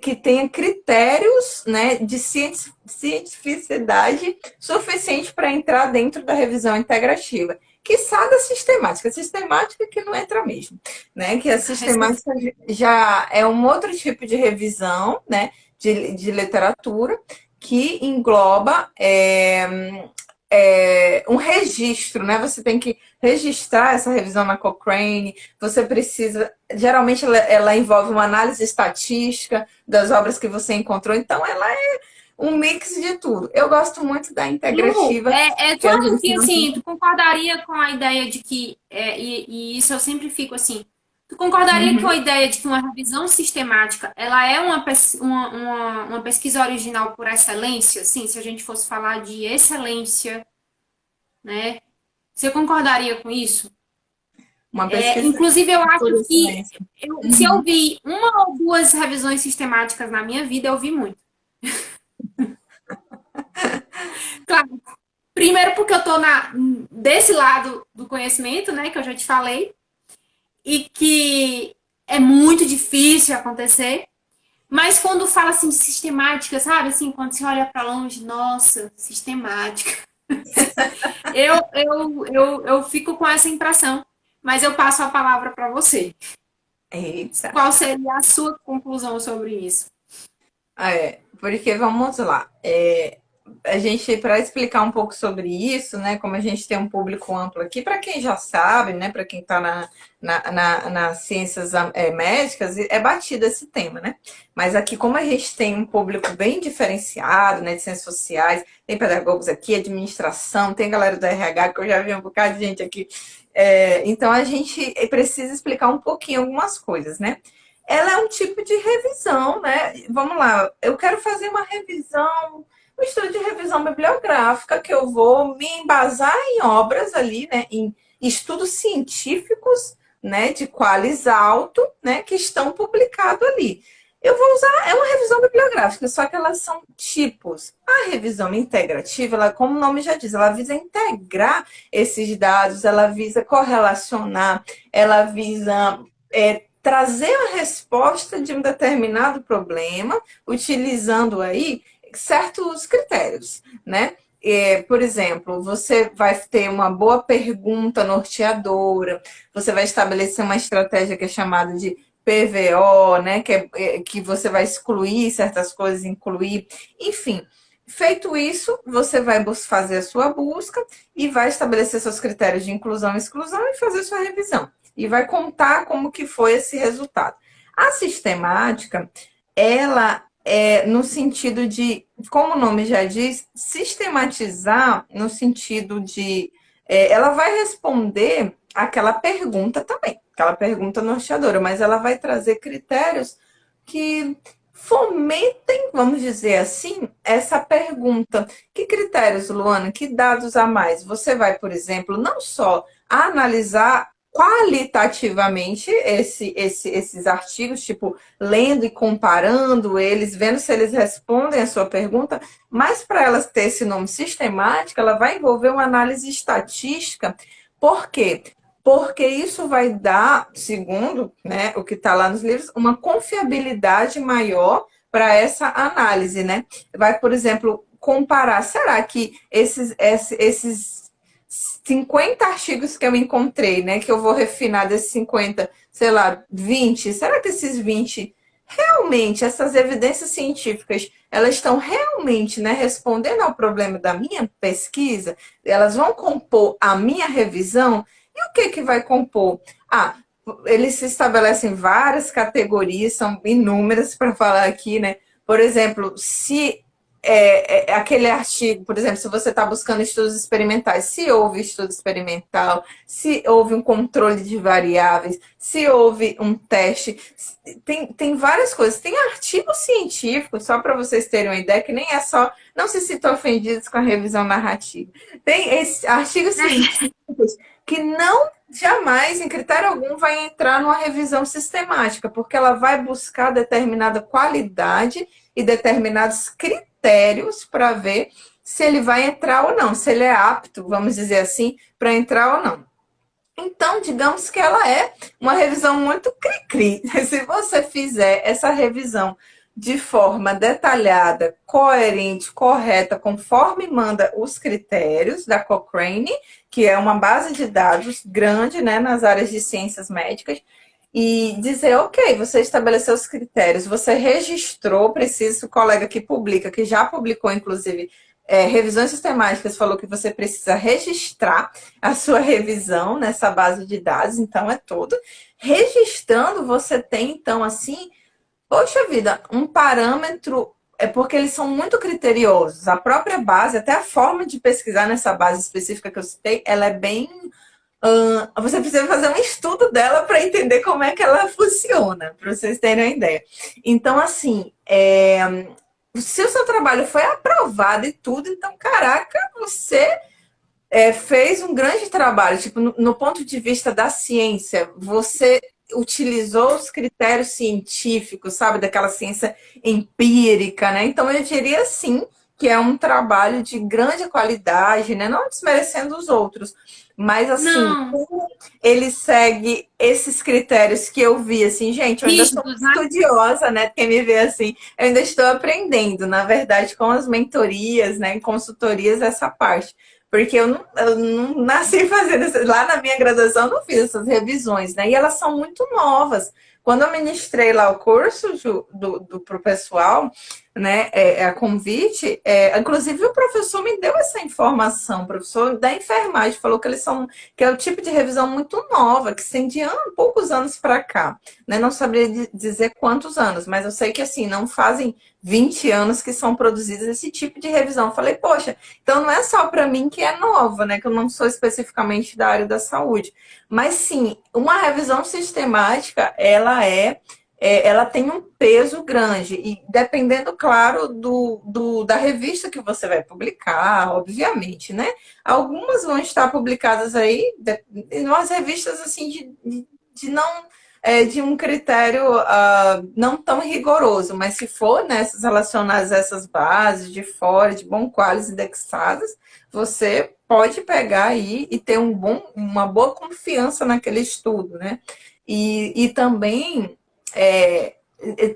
que tenha critérios, né, de cientificidade suficiente para entrar dentro da revisão integrativa. Quiçá da sistemática. Sistemática que não entra mesmo, né? Que a sistemática já é um outro tipo de revisão, né? De literatura que engloba um registro, né? Você tem que registrar essa revisão na Cochrane, você precisa. Geralmente ela envolve uma análise estatística das obras que você encontrou, então ela é um mix de tudo. Eu gosto muito da Lu, integrativa, tu que a acha gente que, não tem. assim, tu concordaria com a ideia de que, e isso eu sempre fico assim, tu concordaria com a Uhum. ideia de que uma revisão sistemática, ela é uma pesquisa original por excelência, assim, se a gente fosse falar de excelência, né? Você concordaria com isso? Uma pesquisa Inclusive, eu por acho que excelência. se eu Uhum. vi uma ou duas revisões sistemáticas na minha vida, eu vi muito. Claro, primeiro porque eu tô desse lado do conhecimento, né, que eu já te falei, e que é muito difícil acontecer. Mas quando fala assim de sistemática, sabe? Assim, quando você olha para longe, nossa, sistemática. Eu fico com essa impressão. Mas eu passo a palavra para você. Eita. Qual seria a sua conclusão sobre isso? Porque vamos lá. A gente, para explicar um pouco sobre isso, né, como a gente tem um público amplo aqui, para quem já sabe, né, para quem está nas ciências médicas, é batido esse tema, né? Mas aqui, como a gente tem um público bem diferenciado, né, de ciências sociais, tem pedagogos aqui, administração, tem galera do RH, que eu já vi um bocado de gente aqui. Então, a gente precisa explicar um pouquinho algumas coisas, né? Ela é um tipo de revisão, né? Vamos lá, eu quero fazer uma revisão, um estudo de revisão bibliográfica, que eu vou me embasar em obras ali, né? Em estudos científicos, né? De qualis alto, né? Que estão publicados ali. Eu vou usar, é uma revisão bibliográfica, só que elas são tipos. A revisão integrativa, ela, como o nome já diz, ela visa integrar esses dados, ela visa correlacionar, ela visa trazer a resposta de um determinado problema, utilizando aí certos critérios, né? Por exemplo, você vai ter uma boa pergunta norteadora, você vai estabelecer uma estratégia que é chamada de PVO, né? Que você vai excluir certas coisas, incluir, enfim. Feito isso, você vai fazer a sua busca e vai estabelecer seus critérios de inclusão e exclusão e fazer sua revisão. E vai contar como que foi esse resultado. A sistemática, ela é no sentido de, como o nome já diz, sistematizar no sentido de, ela vai responder aquela pergunta também, aquela pergunta norteadora, mas ela vai trazer critérios que fomentem, vamos dizer assim, essa pergunta. Que critérios, Luana? Que dados a mais? Você vai, por exemplo, não só analisar qualitativamente esses artigos, tipo, lendo e comparando eles, vendo se eles respondem a sua pergunta, mas para elas ter esse nome sistemática, ela vai envolver uma análise estatística. Por quê? Porque isso vai dar, segundo, né, o que está lá nos livros, uma confiabilidade maior para essa análise, né? Vai, por exemplo, comparar, será que esses 50 artigos que eu encontrei, né, que eu vou refinar desses 50, sei lá, 20, será que esses 20 realmente, essas evidências científicas, elas estão realmente, né, respondendo ao problema da minha pesquisa? Elas vão compor a minha revisão? E o que vai compor? Ah, eles se estabelecem várias categorias, são inúmeras para falar aqui, né? Por exemplo, se aquele artigo, por exemplo, se você está buscando estudos experimentais, se houve estudo experimental, se houve um controle de variáveis, se houve um teste, tem várias coisas. Tem artigos científicos, só para vocês terem uma ideia, que nem é só, não se sintam ofendidos com a revisão narrativa. Tem artigos científicos que não jamais, em critério algum, vai entrar numa revisão sistemática, porque ela vai buscar determinada qualidade e determinados critérios para ver se ele vai entrar ou não, se ele é apto, vamos dizer assim, para entrar ou não. Então, digamos que ela é uma revisão muito cri-cri. Se você fizer essa revisão de forma detalhada, coerente, correta, conforme manda os critérios da Cochrane, que é uma base de dados grande, né, nas áreas de ciências médicas, e dizer, ok, você estabeleceu os critérios, você registrou, precisa, o colega que publica, que já publicou, inclusive, revisões sistemáticas, falou que você precisa registrar a sua revisão nessa base de dados, então é todo. Registrando, você tem, então, assim, poxa vida, um parâmetro, é porque eles são muito criteriosos. A própria base, até a forma de pesquisar nessa base específica que eu citei, ela é bem. Você precisa fazer um estudo dela para entender como é que ela funciona, para vocês terem uma ideia. Então, assim, se o seu trabalho foi aprovado e tudo, então, caraca, você fez um grande trabalho. Tipo, no ponto de vista da ciência, você utilizou os critérios científicos, sabe, daquela ciência empírica, né? Então, eu diria sim que é um trabalho de grande qualidade, né? Não desmerecendo os outros, mas assim, Não, como ele segue esses critérios que eu vi, assim, gente, eu ainda sou rígidos, né? estudiosa, né? Quem me vê assim, eu ainda estou aprendendo, na verdade, com as mentorias, né, em consultorias, essa parte. Porque eu não nasci fazendo isso. Lá na minha graduação, eu não fiz essas revisões, né? E elas são muito novas. Quando eu ministrei lá o curso pro pessoal, né, a convite, inclusive o professor me deu essa informação, o professor da enfermagem falou que eles são, que é o tipo de revisão muito nova, que tem de poucos anos para cá, né? Não saberia dizer quantos anos, mas eu sei que assim, não fazem 20 anos que são produzidos esse tipo de revisão. Eu falei, poxa, então não é só para mim que é nova, né? Que eu não sou especificamente da área da saúde. Mas sim, uma revisão sistemática, ela tem um peso grande. E dependendo, claro, da revista que você vai publicar, obviamente, né? Algumas vão estar publicadas aí, em umas revistas assim de não de um critério não tão rigoroso, mas se for nessas relacionadas a essas bases de fora, de bom qualidade indexadas, você pode pegar aí e ter uma boa confiança naquele estudo, né? E também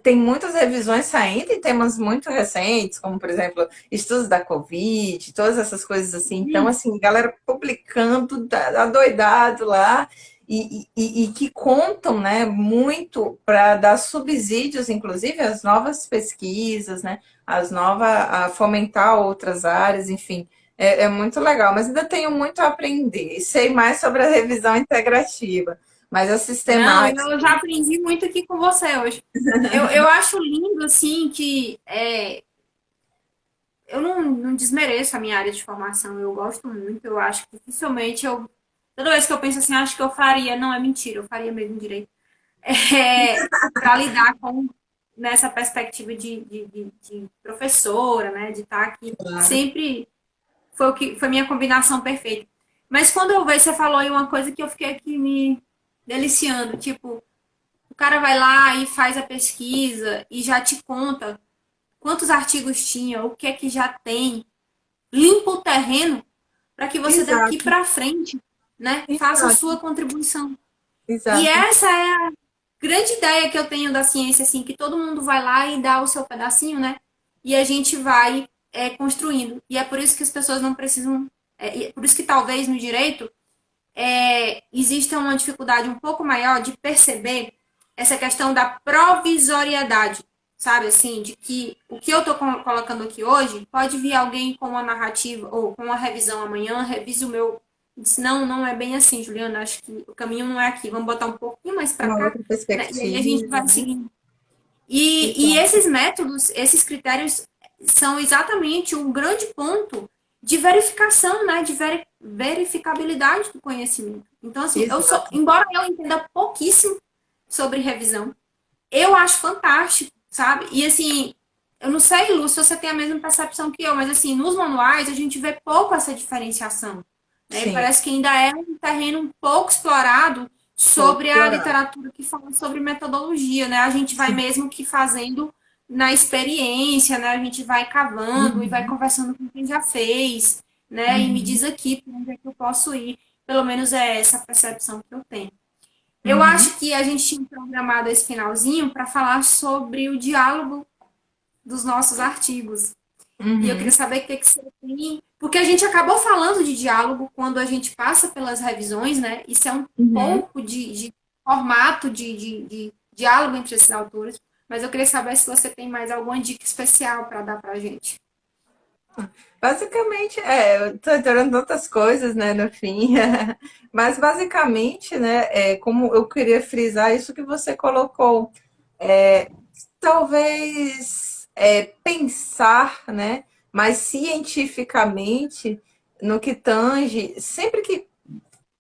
tem muitas revisões saindo em temas muito recentes, como, por exemplo, estudos da Covid, todas essas coisas assim. Então, assim, galera publicando, adoidado lá, e que contam, né, muito para dar subsídios, inclusive, às novas pesquisas, né, a fomentar outras áreas, enfim. É muito legal, mas ainda tenho muito a aprender. Sei mais sobre a revisão integrativa, mas a Não, sistemática. eu já aprendi muito aqui com você hoje. Eu acho lindo, assim, que eu não desmereço a minha área de formação. Eu gosto muito. Eu acho que dificilmente eu. Toda vez que eu penso assim, acho que eu faria. Não, é mentira, eu faria mesmo direito. Para lidar com nessa perspectiva de professora, né? De estar aqui. Claro. Sempre foi minha combinação perfeita. Mas quando eu vejo, você falou aí uma coisa que eu fiquei aqui me deliciando. Tipo, o cara vai lá e faz a pesquisa e já te conta quantos artigos tinha, o que é que já tem, limpa o terreno para que você daqui Exato, para frente, né, faça a exato, sua contribuição. E exato. essa é a grande ideia que eu tenho da ciência, assim, que todo mundo vai lá e dá o seu pedacinho, né? E a gente vai construindo. E é por isso que as pessoas não precisam. Por isso que talvez no direito exista uma dificuldade um pouco maior de perceber essa questão da provisoriedade, sabe? Assim, de que o que eu estou colocando aqui hoje pode vir alguém com uma narrativa ou com uma revisão amanhã, revise o disse, não, não é bem assim, Juliana, acho que o caminho não é aqui, vamos botar um pouquinho mais para Uma cá, outra né? E aí a gente perspectiva, vai né? seguindo. Que E bom. esses métodos, esses critérios são exatamente um grande ponto de verificação, né? De verificabilidade do conhecimento. Então, assim, Exato. embora eu entenda pouquíssimo sobre revisão, eu acho fantástico, sabe? E assim, eu não sei, Lu, se você tem a mesma percepção que eu, mas assim, nos manuais a gente vê pouco essa diferenciação, né? Sim, Parece que ainda é um terreno um pouco explorado pouco sobre a explorado. literatura que fala sobre metodologia, né? A gente vai Sim. mesmo que fazendo na experiência, né? A gente vai cavando e vai Uhum, conversando com quem já fez, né? E me uhum, diz aqui para onde é que eu posso ir. Pelo menos é essa a percepção que eu tenho. Eu uhum, acho que a gente tinha programado esse finalzinho para falar sobre o diálogo dos nossos artigos. E eu queria uhum, saber o que, que você tem. Porque a gente acabou falando de diálogo quando a gente passa pelas revisões, né? Isso é um uhum. pouco de formato de diálogo entre esses autores. Mas eu queria saber se você tem mais alguma dica especial para dar para a gente. Basicamente, eu tô entrando outras coisas, né, no fim. Mas basicamente, né, como eu queria frisar isso que você colocou, talvez pensar, né, mais cientificamente no que tange, sempre que,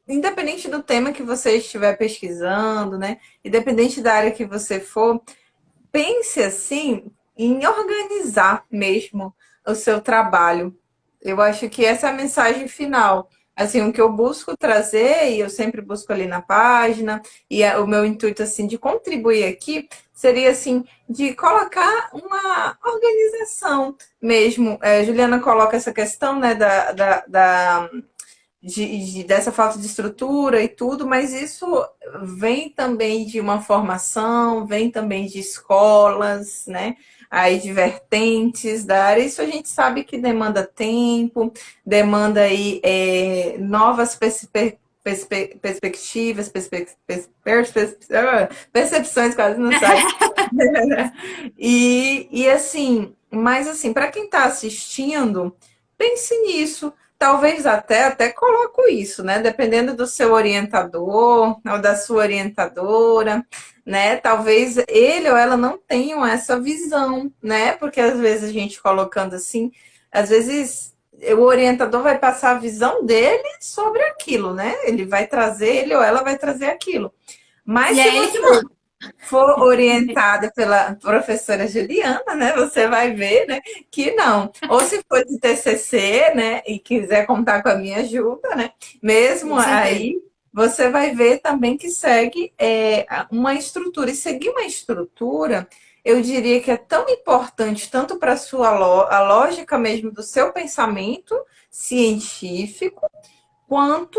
independente do tema que você estiver pesquisando, né, independente da área que você for, pense assim em organizar mesmo o seu trabalho. Eu acho que essa é a mensagem final. Assim, o que eu busco trazer, e eu sempre busco ali na página, e o meu intuito, assim, de contribuir aqui, seria, assim, de colocar uma organização mesmo. Juliana coloca essa questão, né, dessa falta de estrutura e tudo, mas isso vem também de uma formação, vem também de escolas, né? Aí de vertentes da área, isso a gente sabe que demanda tempo, demanda aí novas perspectivas, percepções, quase não sai. E assim, mas assim, para quem está assistindo, pense nisso. Talvez até coloco isso, né? Dependendo do seu orientador ou da sua orientadora, né? Talvez ele ou ela não tenham essa visão, né? Porque às vezes a gente colocando assim, às vezes o orientador vai passar a visão dele sobre aquilo, né? Ele vai trazer, ele ou ela vai trazer aquilo. Mas E se é ele que você manda. for orientada pela professora Juliana, né, você vai ver, né, que não. Ou se for de TCC, né, e quiser contar com a minha ajuda, né, mesmo Com certeza. aí, você vai ver também que segue uma estrutura. E seguir uma estrutura, eu diria que é tão importante tanto para a lógica mesmo do seu pensamento científico, quanto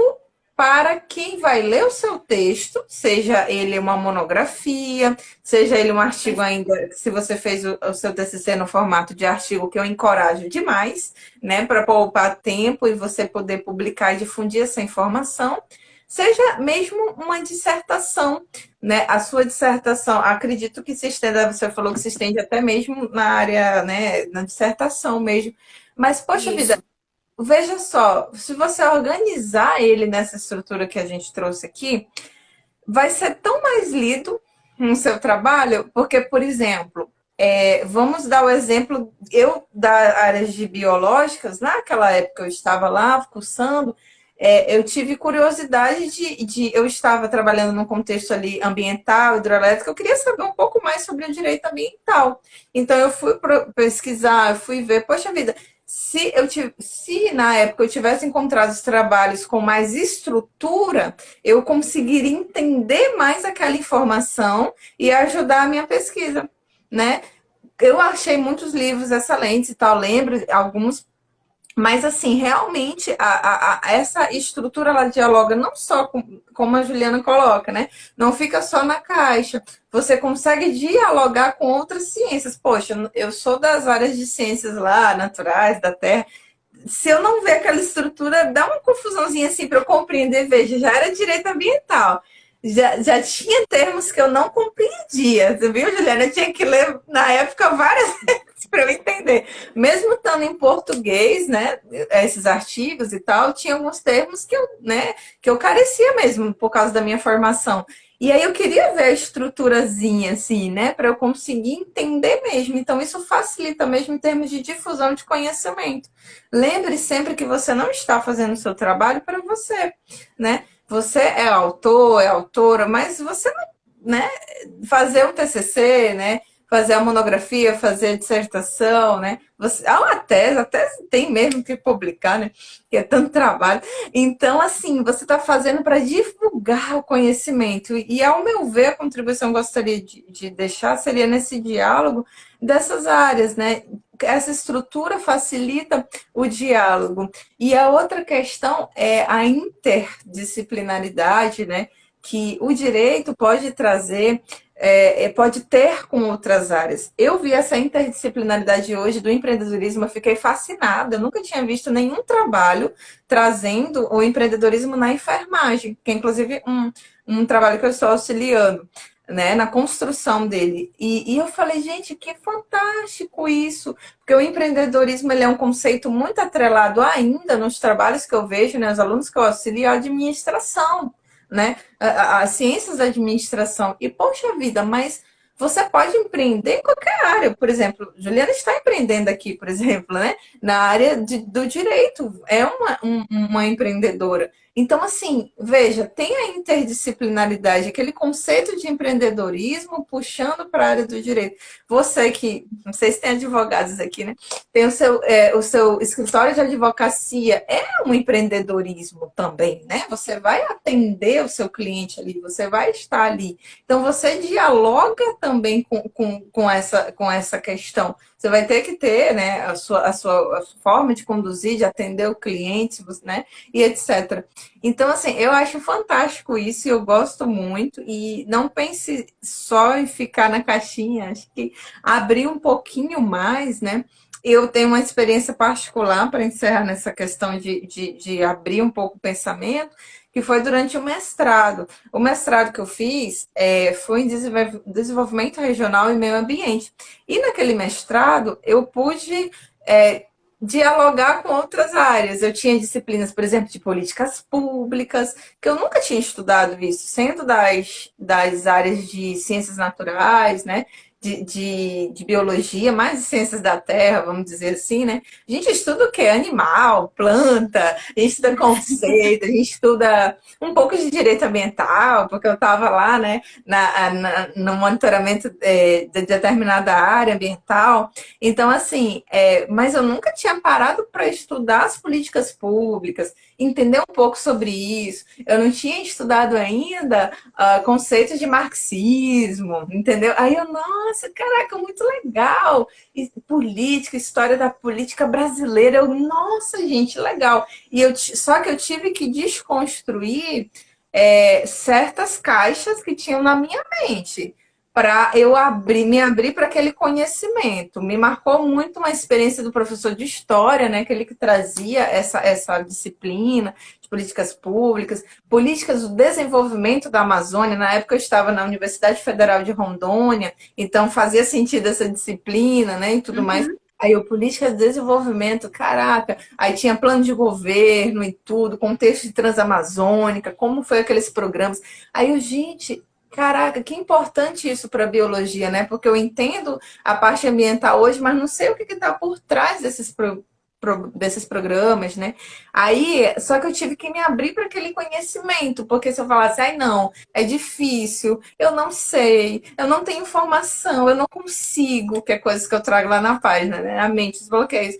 para quem vai ler o seu texto, seja ele uma monografia, seja ele um artigo ainda, se você fez o seu TCC no formato de artigo, que eu encorajo demais, né, para poupar tempo e você poder publicar e difundir essa informação, seja mesmo uma dissertação, né, a sua dissertação, acredito que se estenda, você falou que se estende até mesmo na área, né, na dissertação mesmo, mas, poxa vida, Isso. veja só, se você organizar ele nessa estrutura que a gente trouxe aqui, vai ser tão mais lido no seu trabalho, porque, por exemplo, vamos dar o exemplo, eu da área de biológicas, naquela época eu estava lá cursando, eu tive curiosidade eu estava trabalhando num contexto ali ambiental, hidroelétrico, eu queria saber um pouco mais sobre o direito ambiental. Então eu fui pesquisar, eu fui ver, poxa vida, se na época eu tivesse encontrado os trabalhos com mais estrutura, eu conseguiria entender mais aquela informação e ajudar a minha pesquisa, né? Eu achei muitos livros excelentes e tal, lembro alguns, mas assim, realmente essa estrutura ela dialoga não só com, como a Juliana coloca, né? Não fica só na caixa. Você consegue dialogar com outras ciências. Poxa, eu sou das áreas de ciências lá, naturais, da Terra, se eu não ver aquela estrutura, dá uma confusãozinha assim para eu compreender. Veja, já era direito ambiental. Já tinha termos que eu não compreendia. Você viu, Juliana? Eu tinha que ler na época várias. para eu entender. Mesmo estando em português, né, esses artigos e tal, tinha alguns termos que eu, né, que eu carecia mesmo por causa da minha formação. E aí eu queria ver a estruturazinha, assim, né, para eu conseguir entender mesmo. Então isso facilita mesmo em termos de difusão de conhecimento. Lembre sempre que você não está fazendo o seu trabalho para você, né? Você é autor, é autora, mas você não, né, fazer um TCC, né? Fazer a monografia, fazer a dissertação, né? Você, a tese tem mesmo que publicar, né? Que é tanto trabalho. Então, assim, você está fazendo para divulgar o conhecimento. E, ao meu ver, a contribuição que eu gostaria de deixar seria nesse diálogo dessas áreas, né? Essa estrutura facilita o diálogo. E a outra questão é a interdisciplinaridade, né? Que o direito pode trazer, pode ter com outras áreas. Eu vi essa interdisciplinaridade hoje do empreendedorismo, eu fiquei fascinada. Eu nunca tinha visto nenhum trabalho trazendo o empreendedorismo na enfermagem, que é inclusive um trabalho que eu estou auxiliando, né, na construção dele. E eu falei, gente, que fantástico isso, porque o empreendedorismo ele é um conceito muito atrelado ainda nos trabalhos que eu vejo, né, os alunos que eu auxilio, a administração, né, as ciências da administração. E, poxa vida, mas você pode empreender em qualquer área. Por exemplo, Juliana está empreendendo aqui, por exemplo, né, na área do direito, é uma empreendedora. Então, assim, veja, tem a interdisciplinaridade, aquele conceito de empreendedorismo puxando para a área do direito. Você que, não sei se tem advogados aqui, né? Tem o seu escritório de advocacia, é um empreendedorismo também, né? Você vai atender o seu cliente ali, você vai estar ali. Então, você dialoga também com essa questão. Você vai ter que ter, né, a sua forma de conduzir, de atender o cliente, né, e etc. Então, assim, eu acho fantástico isso, eu gosto muito, e não pense só em ficar na caixinha, acho que abrir um pouquinho mais, né? Eu tenho uma experiência particular para encerrar nessa questão de abrir um pouco o pensamento, que foi durante o mestrado. O mestrado que eu fiz foi em desenvolvimento regional e meio ambiente. E naquele mestrado eu pude dialogar com outras áreas. Eu tinha disciplinas, por exemplo, de políticas públicas, que eu nunca tinha estudado isso, sendo das áreas de ciências naturais, né? De biologia, mais de ciências da terra, vamos dizer assim, né? A gente estuda o quê? Animal, planta, a gente estuda conceito, a gente estuda um pouco de direito ambiental, porque eu estava lá, né, no monitoramento de determinada área ambiental. Então, assim, mas eu nunca tinha parado para estudar as políticas públicas, entender um pouco sobre isso. Eu não tinha estudado ainda conceitos de marxismo, entendeu? Aí eu, nossa, caraca, muito legal. E política, história da política brasileira, eu, nossa, gente, legal. Só que eu tive que desconstruir certas caixas que tinham na minha mente para eu me abrir para aquele conhecimento. Me marcou muito uma experiência do professor de história, né, aquele que trazia essa disciplina de políticas públicas, políticas do desenvolvimento da Amazônia. Na época eu estava na Universidade Federal de Rondônia, então fazia sentido essa disciplina, né, e tudo mais. Aí o política de desenvolvimento, caraca, aí tinha plano de governo e tudo, contexto de Transamazônica, como foi aqueles programas. Aí eu, gente, caraca, que importante isso para a biologia, né? Porque eu entendo a parte ambiental hoje, mas não sei o que está por trás desses programas, né? Aí, só que eu tive que me abrir para aquele conhecimento, porque se eu falasse, ai não, é difícil, eu não sei, eu não tenho informação, eu não consigo, que é coisas que eu trago lá na página, né? A mente, os bloqueios.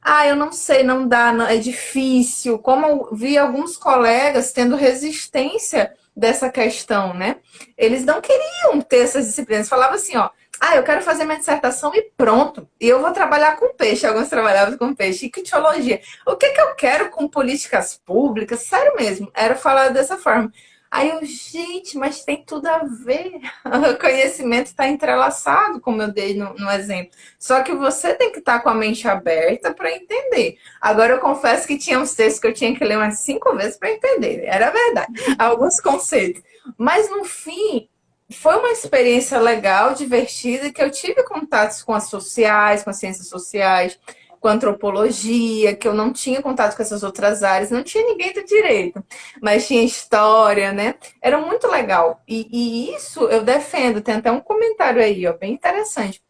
Ah, eu não sei, não dá, é difícil. Como eu vi alguns colegas tendo resistência dessa questão, né? Eles não queriam ter essas disciplinas. Falavam assim, ó, eu quero fazer minha dissertação e pronto. E eu vou trabalhar com peixe. Alguns trabalhavam com peixe. E ictiologia. O que eu quero com políticas públicas? Sério mesmo, era falar dessa forma. Aí eu, gente, mas tem tudo a ver. O conhecimento está entrelaçado, como eu dei no exemplo. Só que você tem que estar com a mente aberta para entender. Agora, eu confesso que tinha uns textos que eu tinha que ler umas 5 vezes para entender. Era verdade. Alguns conceitos. Mas, no fim, Foi uma experiência legal, divertida, que eu tive contatos com as sociais, com as ciências sociais, com a antropologia, que eu não tinha contato com essas outras áreas, não tinha ninguém do direito, mas tinha história, né? Era muito legal. E isso eu defendo, tem até um comentário aí, ó, bem interessante,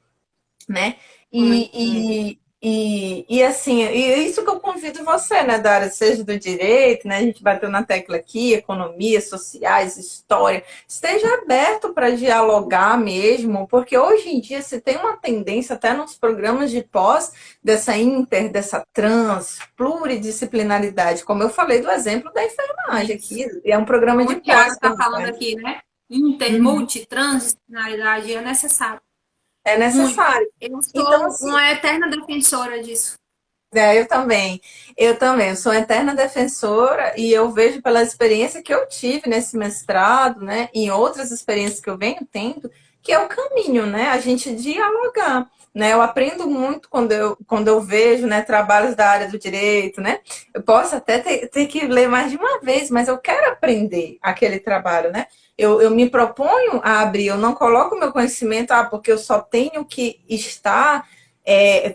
né? Comente. E assim, e isso que eu convido você, né, da área, seja do direito, né? A gente bateu na tecla aqui, economia, sociais, história. Esteja aberto para dialogar mesmo, porque hoje em dia se tem uma tendência, até nos programas de pós, dessa trans, pluridisciplinaridade, como eu falei do exemplo da enfermagem Isso. aqui, é um programa Como de o Thiago pós que está eles falando fazem. aqui, né? Inter, multi, transdisciplinaridade é necessário. É Muito. necessário. Eu Então, sou assim, uma eterna defensora disso. eu também. Eu também. Eu sou eterna defensora e eu vejo pela experiência que eu tive nesse mestrado, né, e em outras experiências que eu venho tendo, que é o caminho, né, a gente dialogar, né? Eu aprendo muito quando eu vejo, né, trabalhos da área do direito, né? Eu posso até ter que ler mais de uma vez, mas eu quero aprender aquele trabalho, né? Eu me proponho a abrir, eu não coloco meu conhecimento, porque eu só tenho que estar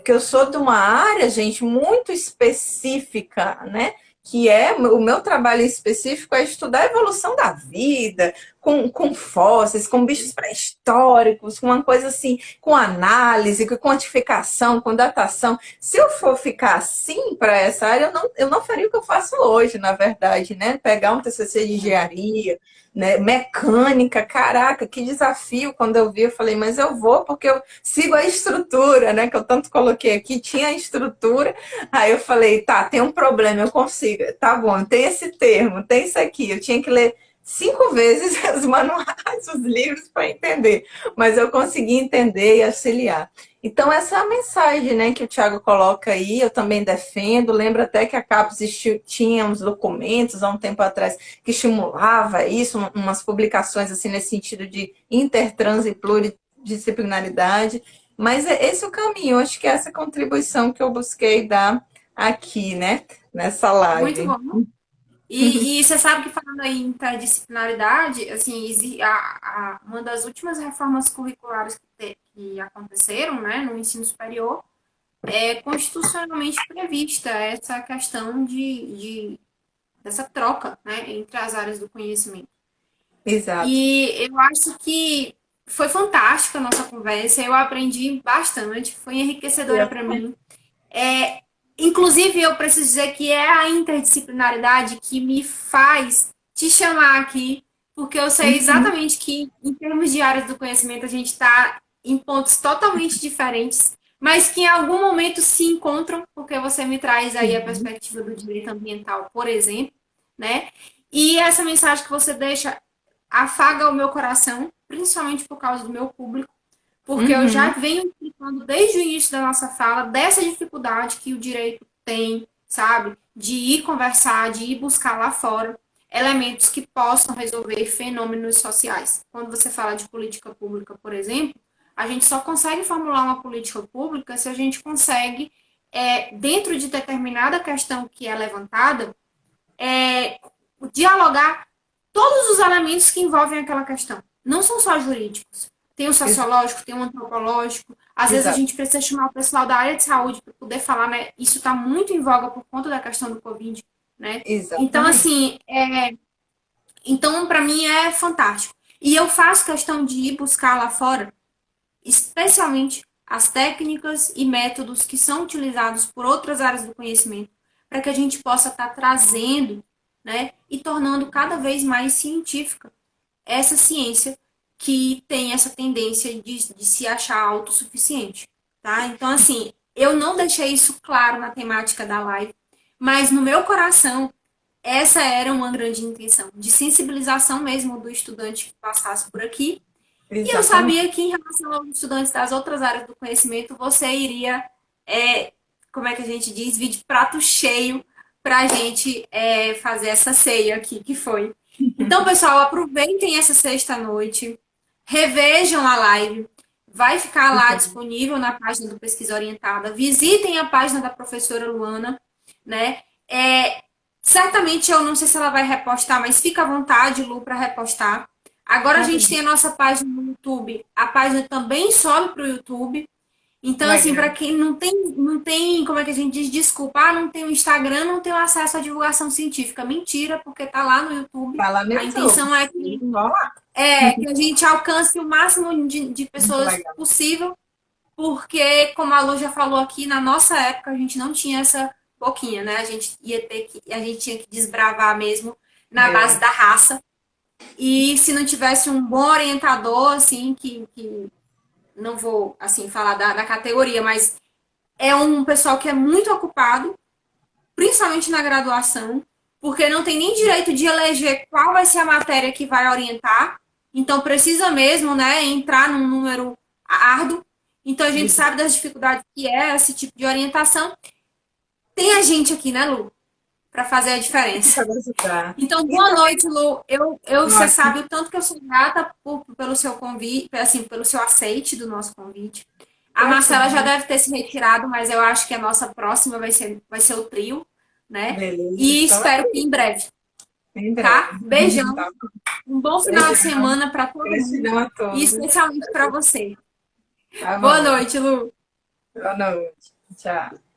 que eu sou de uma área, gente, muito específica, né? Que é o meu trabalho específico é estudar a evolução da vida, com fósseis, com bichos pré-históricos, com uma coisa assim, com análise, com quantificação, com datação. Se eu for ficar assim para essa área, eu não faria o que eu faço hoje, na verdade, né? Pegar um TCC de engenharia, né? Mecânica, caraca, que desafio. Quando eu vi, eu falei, mas eu vou porque eu sigo a estrutura, né? Que eu tanto coloquei aqui, tinha a estrutura. Aí eu falei, tá, tem um problema, eu consigo. Tá bom, tem esse termo, tem isso aqui. Eu tinha que ler 5 vezes os manuais, os livros para entender, mas eu consegui entender e auxiliar. Então, essa é a mensagem, né, que o Tiago coloca aí, eu também defendo. Lembro até que a CAPES tinha uns documentos há um tempo atrás que estimulava isso, umas publicações assim nesse sentido de intertrans e pluridisciplinaridade. Mas é esse o caminho, eu acho que é essa contribuição que eu busquei dar aqui, né, nessa Muito live. bom. E você sabe que falando aí em interdisciplinaridade, assim, uma das últimas reformas curriculares que aconteceram, né, no ensino superior, é constitucionalmente prevista essa questão dessa troca, né, entre as áreas do conhecimento. Exato. E eu acho que foi fantástica a nossa conversa, eu aprendi bastante, foi enriquecedora para mim. É, inclusive, eu preciso dizer que é a interdisciplinaridade que me faz te chamar aqui, porque eu sei exatamente que, em termos de áreas do conhecimento, a gente está em pontos totalmente diferentes, mas que em algum momento se encontram, porque você me traz aí a perspectiva do direito ambiental, por exemplo, né? E essa mensagem que você deixa afaga o meu coração, principalmente por causa do meu público, porque eu já Uhum. venho explicando desde o início da nossa fala dessa dificuldade que o direito tem, sabe? De ir conversar, de ir buscar lá fora elementos que possam resolver fenômenos sociais. Quando você fala de política pública, por exemplo, a gente só consegue formular uma política pública se a gente consegue, dentro de determinada questão que é levantada, dialogar todos os elementos que envolvem aquela questão. Não são só jurídicos. Tem o sociológico, tem o antropológico. Às vezes a Exato. gente precisa chamar o pessoal da área de saúde para poder falar, né? Isso está muito em voga por conta da questão do Covid, né? Então, Exatamente. assim, então para mim é fantástico. E eu faço questão de ir buscar lá fora, especialmente as técnicas e métodos que são utilizados por outras áreas do conhecimento, para que a gente possa estar trazendo, né, e tornando cada vez mais científica essa ciência que tem essa tendência de se achar autossuficiente, tá? Então, assim, eu não deixei isso claro na temática da live, mas no meu coração, essa era uma grande intenção, de sensibilização mesmo do estudante que passasse por aqui. E eu Exatamente. sabia que, em relação aos estudantes das outras áreas do conhecimento, você iria, como é que a gente diz, vir de prato cheio para a gente fazer essa ceia aqui, que foi. Então, pessoal, aproveitem essa sexta-noite, revejam a live, vai ficar lá disponível na página do Pesquisa Orientada, visitem a página da professora Luana, né? Certamente eu não sei se ela vai repostar, mas fica à vontade, Lu, para repostar. Agora a gente tem a nossa página no YouTube. A página também sobe para o YouTube. Então, assim, para Legal. quem não tem, como é que a gente diz? Desculpa, não tem o Instagram, não tem o acesso à divulgação científica. Mentira, porque tá lá no YouTube. Fala no A YouTube. intenção é que, Vamos lá. que a gente alcance o máximo de Muito pessoas legal. possível, porque, como a Lu já falou aqui, na nossa época a gente não tinha essa boquinha, né? A gente tinha que desbravar mesmo na base É, da raça. E se não tivesse um bom orientador, assim, que não vou assim falar da categoria, mas é um pessoal que é muito ocupado, principalmente na graduação, porque não tem nem direito de eleger qual vai ser a matéria que vai orientar. Então precisa mesmo, né, entrar num número árduo. Então a gente isso sabe das dificuldades que é esse tipo de orientação. Tem a gente aqui, né, Lu, para fazer a diferença. para ajudar. Então, boa Então, noite, Lu. Você ótimo. sabe o tanto que eu sou grata pelo seu convite, assim, pelo seu aceite do nosso convite. A Foi que Marcela já bom. deve ter se retirado, mas eu acho que a nossa próxima vai ser o trio, né? Beleza, E estou espero que aqui. em breve, Em tá? breve. Beijão. Tá bom. Um bom final de Beijão. semana para todo mundo Gratidão a e todos. especialmente para você. Tá Boa bom. noite, Lu. Boa noite. Tchau.